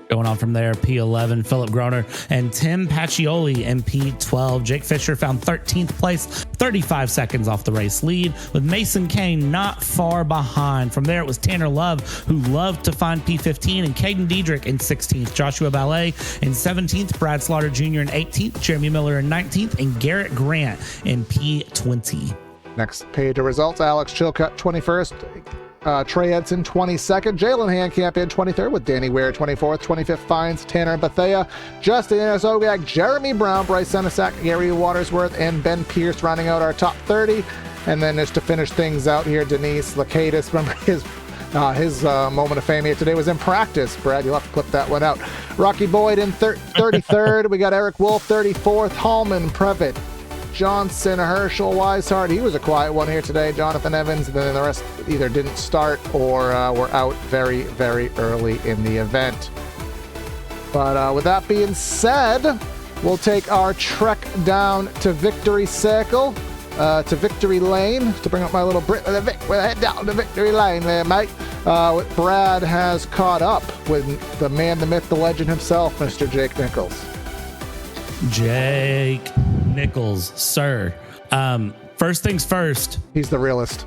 Going on from there, P11, Philip Groner and Tim Pacioli in P12. Jake Fisher found 13th place, 35 seconds off the race lead, with Mason Kane not far behind. From there, it was Tanner Love, who loved to find P15, and Caden Diedrich in 16th. Joshua Ballet in 17th, Brad Slaughter Jr. in 18th, Jeremy Miller in 19th, and Garrett Grant in P20.
Next page of results, Alex Chilcutt 21st. Trey Edson 22nd, Jalen Handcamp in 23rd with Danny Ware 24th, 25th finds Tanner Bethea, Justin Anasogak, Jeremy Brown, Bryce Senesac, Gary Watersworth, and Ben Pierce rounding out our top 30. And then just to finish things out here, Denise Lakatis, remember his moment of fame here today was in practice. Brad, you'll have to clip that one out. Rocky Boyd in 33rd. We got Eric Wolf 34th, Hallman, Previtt, Johnson, Herschel, Weishart. He was a quiet one here today. Jonathan Evans, and then the rest either didn't start or were out very, very early in the event. But with that being said, we'll take our trek down to Victory Circle, to Victory Lane, to bring up my little Brit with a head down to Victory Lane there, mate. Brad has caught up with the man, the myth, the legend himself, Mr. Jake Nichols.
Jake Nichols, sir. First things first.
He's the realest.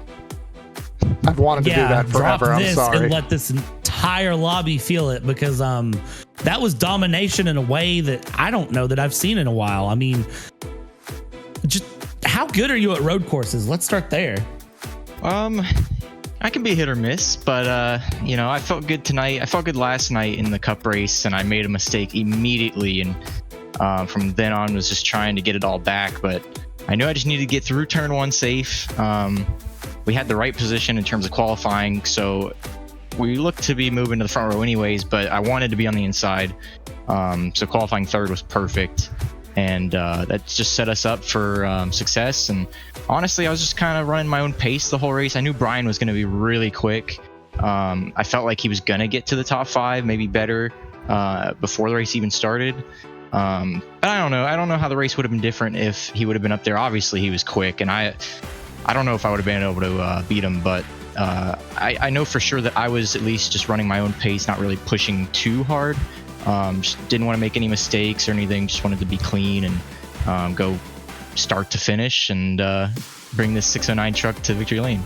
I've wanted to do that forever. I'm sorry.
And let this entire lobby feel it, because that was domination in a way that I don't know that I've seen in a while. I mean, just how good are you at road courses? Let's start there.
I can be hit or miss, but I felt good tonight. I felt good last night in the cup race, and I made a mistake immediately, and from then on was just trying to get it all back. But I knew I just needed to get through turn one safe. We had the right position in terms of qualifying, so we looked to be moving to the front row anyways, but I wanted to be on the inside. So qualifying third was perfect, and that just set us up for success. And honestly, I was just kind of running my own pace the whole race. I knew Brian was going to be really quick. I felt like he was going to get to the top five, maybe better, before the race even started. But I don't know. I don't know how the race would have been different if he would have been up there. Obviously, he was quick, and I don't know if I would have been able to beat him. But I know for sure that I was at least just running my own pace, not really pushing too hard. Just didn't want to make any mistakes or anything. Just wanted to be clean and go start to finish and bring this 609 truck to Victory Lane.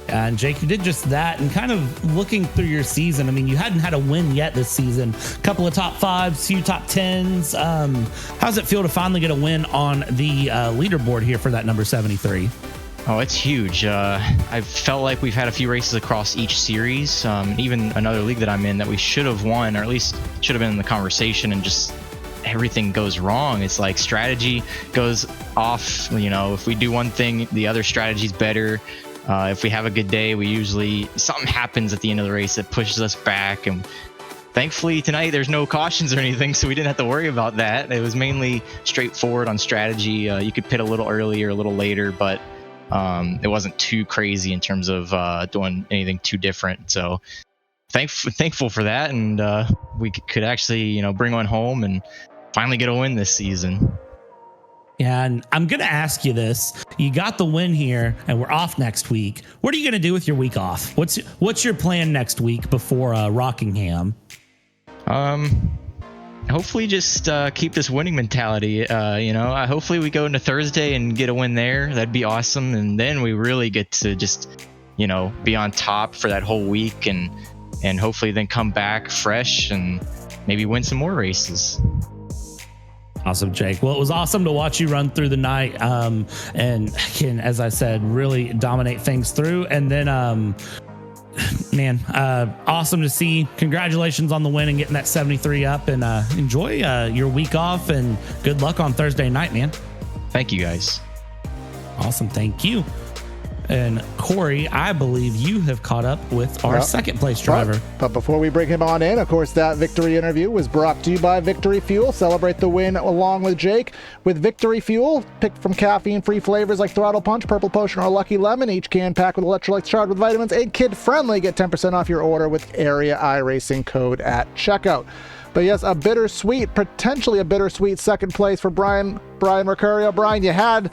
And Jake, you did just that. And kind of looking through your season, I mean, you hadn't had a win yet this season. A couple of top fives, few top tens. How's it feel to finally get a win on the leaderboard here for that number 73?
Oh, it's huge. I felt like we've had a few races across each series, even another league that I'm in that we should have won, or at least should have been in the conversation, and just everything goes wrong. It's like strategy goes off. If we do one thing, the other strategy's better. If we have a good day, something happens at the end of the race that pushes us back. And thankfully tonight there's no cautions or anything, so we didn't have to worry about that. It was mainly straightforward on strategy. You could pit a little early or a little later, but it wasn't too crazy in terms of doing anything too different. So thankful for that, and we could actually bring one home and finally get a win this season.
Yeah, and I'm going to ask you this. You got the win here, and we're off next week. What are you going to do with your week off? What's your plan next week before Rockingham?
Hopefully just keep this winning mentality. Hopefully we go into Thursday and get a win there. That'd be awesome. And then we really get to just, be on top for that whole week and hopefully then come back fresh and maybe win some more races.
Awesome, Jake. Well, it was awesome to watch you run through the night and can, as I said, really dominate things through. And then, awesome to see. Congratulations on the win and getting that 73 up, and enjoy your week off and good luck on Thursday night, man.
Thank you, guys.
Awesome. Thank you. And Corey, I believe you have caught up with our second place driver.
But before we bring him on in, of course, that victory interview was brought to you by Victory Fuel. Celebrate the win along with Jake with Victory Fuel, picked from caffeine-free flavors like Throttle Punch, Purple Potion, or Lucky Lemon. Each can packed with electrolytes charged with vitamins. And kid-friendly. Get 10% off your order with Area iRacing code at checkout. But yes, potentially a bittersweet second place for Brian Mercurio. Brian, you had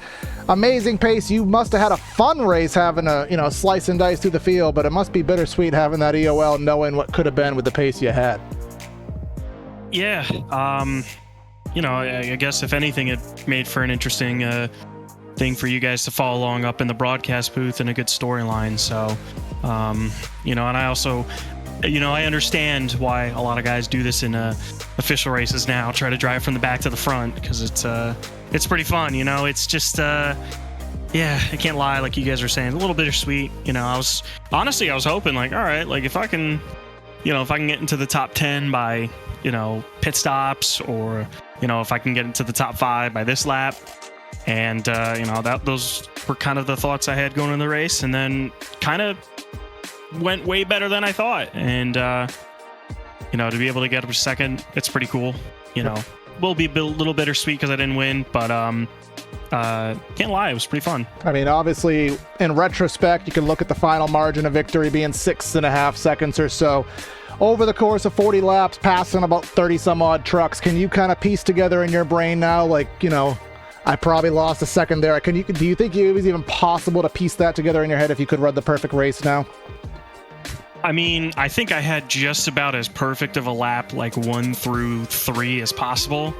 amazing pace. You must have had a fun race having a slice and dice through the field, but it must be bittersweet having that EOL, knowing what could have been with the pace you had.
Yeah. I guess if anything, it made for an interesting thing for you guys to follow along up in the broadcast booth and a good storyline. So, and I also, I understand why a lot of guys do this in official races now, try to drive from the back to the front, because it's pretty fun. It's just, I can't lie, like you guys are saying, a little bittersweet. I was hoping, like, all right, like if I can get into the top 10 by, pit stops, or, if I can get into the top 5 by this lap. And, those were kind of the thoughts I had going in the race, and then kind of went way better than I thought. And, to be able to get up to second, it's pretty cool. Will be a little bittersweet because I didn't win, but can't lie, it was pretty fun.
I mean, obviously, in retrospect, you can look at the final margin of victory being 6.5 seconds or so. Over the course of 40 laps, passing about 30 some odd trucks, can you kind of piece together in your brain now, like, I probably lost a second there. Do you think it was even possible to piece that together in your head if you could run the perfect race now?
I mean, I think I had just about as perfect of a lap, like 1 through 3 as possible,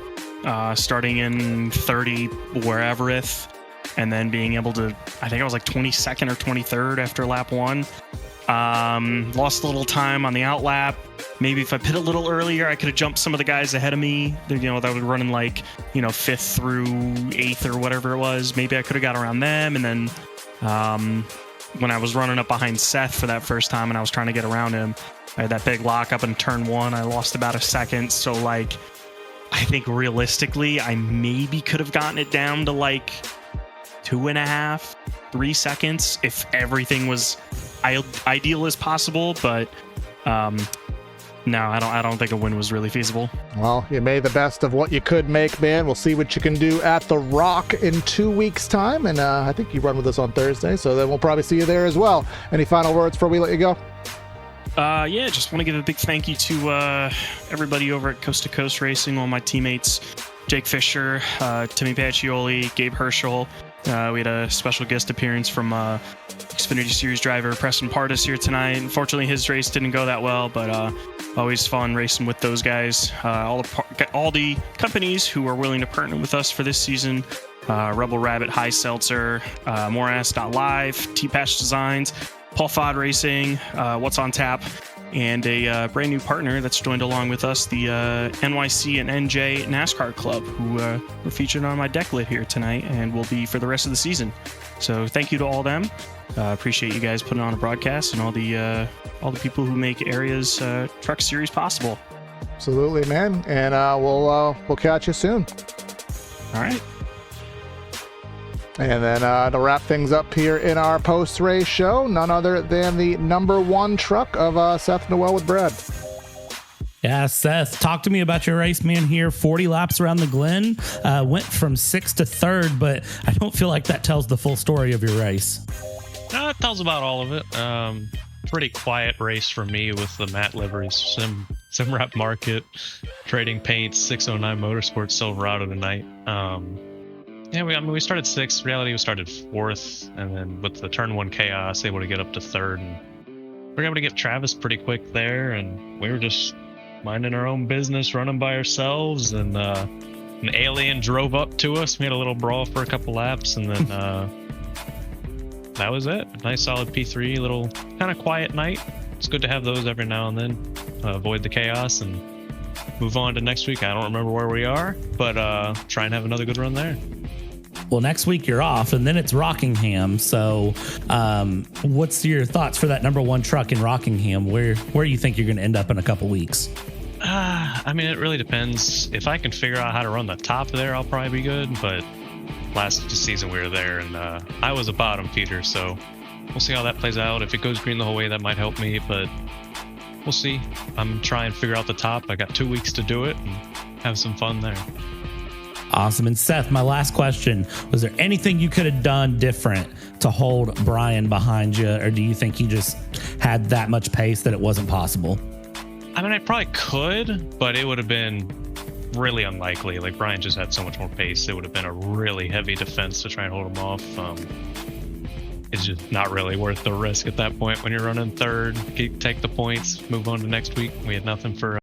starting in 30 wherevereth, and then being able to, I think I was like 22nd or 23rd after lap 1. Lost a little time on the out lap. Maybe if I pit a little earlier, I could have jumped some of the guys ahead of me, that were running like, 5th through 8th or whatever it was. Maybe I could have got around them. And then, when I was running up behind Seth for that first time and I was trying to get around him, I had that big lock up in turn 1. I lost about a second. So, like, I think realistically, I maybe could have gotten it down to like 2.5, 3 seconds if everything was ideal as possible. But no, I don't think a win was really feasible.
Well, you made the best of what you could make, man. We'll see what you can do at the Rock in 2 weeks' time. And I think you run with us on Thursday, so then we'll probably see you there as well. Any final words before we let you go?
Just want to give a big thank you to everybody over at Coast to Coast Racing, all my teammates, Jake Fisher, Timmy Pacioli, Gabe Herschel. We had a special guest appearance from Xfinity Series driver Preston Pardis here tonight. Unfortunately, his race didn't go that well, but always fun racing with those guys. All the companies who are willing to partner with us for this season: Rebel Rabbit, High Seltzer, Morass.live, T-Patch Designs, Paul Fod Racing, What's on Tap, and a brand new partner that's joined along with us, the NYC and NJ NASCAR Club, who were featured on my deck lid here tonight and will be for the rest of the season. So thank you to all of them. Appreciate you guys putting on a broadcast, and all the people who make Area's Truck Series possible.
Absolutely, man. And we'll catch you soon.
All right.
And then to wrap things up here in our post-race show, none other than the number 1 truck of Seth Noel with Brad.
Yeah, Seth, talk to me about your race, man. Here, 40 laps around the Glen, went from 6th to 3rd, but I don't feel like that tells the full story of your race.
No, it tells about all of it. Pretty quiet race for me with the matte liveries, Sim Wrap Market, Trading Paints, 609 Motorsports Silverado tonight. Yeah, we started sixth. Reality, we started fourth, and then with the turn one chaos, able to get up to third, and we were able to get Travis pretty quick there, and we were just minding our own business, running by ourselves, and an alien drove up to us. We had a little brawl for a couple laps, and then that was it. Nice solid P3, little kind of quiet night. It's good to have those every now and then. Avoid the chaos and move on to next week. I don't remember where we are, but try and have another good run there.
Well, next week you're off, and then it's Rockingham. So, what's your thoughts for that number one truck in Rockingham? Where you think you're going to end up in a couple weeks?
I mean, it really depends. If I can figure out how to run the top there, I'll probably be good. But last season we were there, and I was a bottom feeder, so we'll see how that plays out. If it goes green the whole way, that might help me, but we'll see. I'm trying to figure out the top. I got 2 weeks to do it and have some fun there.
Awesome. And Seth, my last question, was there anything you could have done different to hold Brian behind you, or do you think he just had that much pace that it wasn't possible?
I mean, I probably could, but it would have been really unlikely. Like, Brian just had so much more pace. It would have been a really heavy defense to try and hold him off. It's just not really worth the risk at that point when you're running third. Take the points, move on to next week. We had nothing for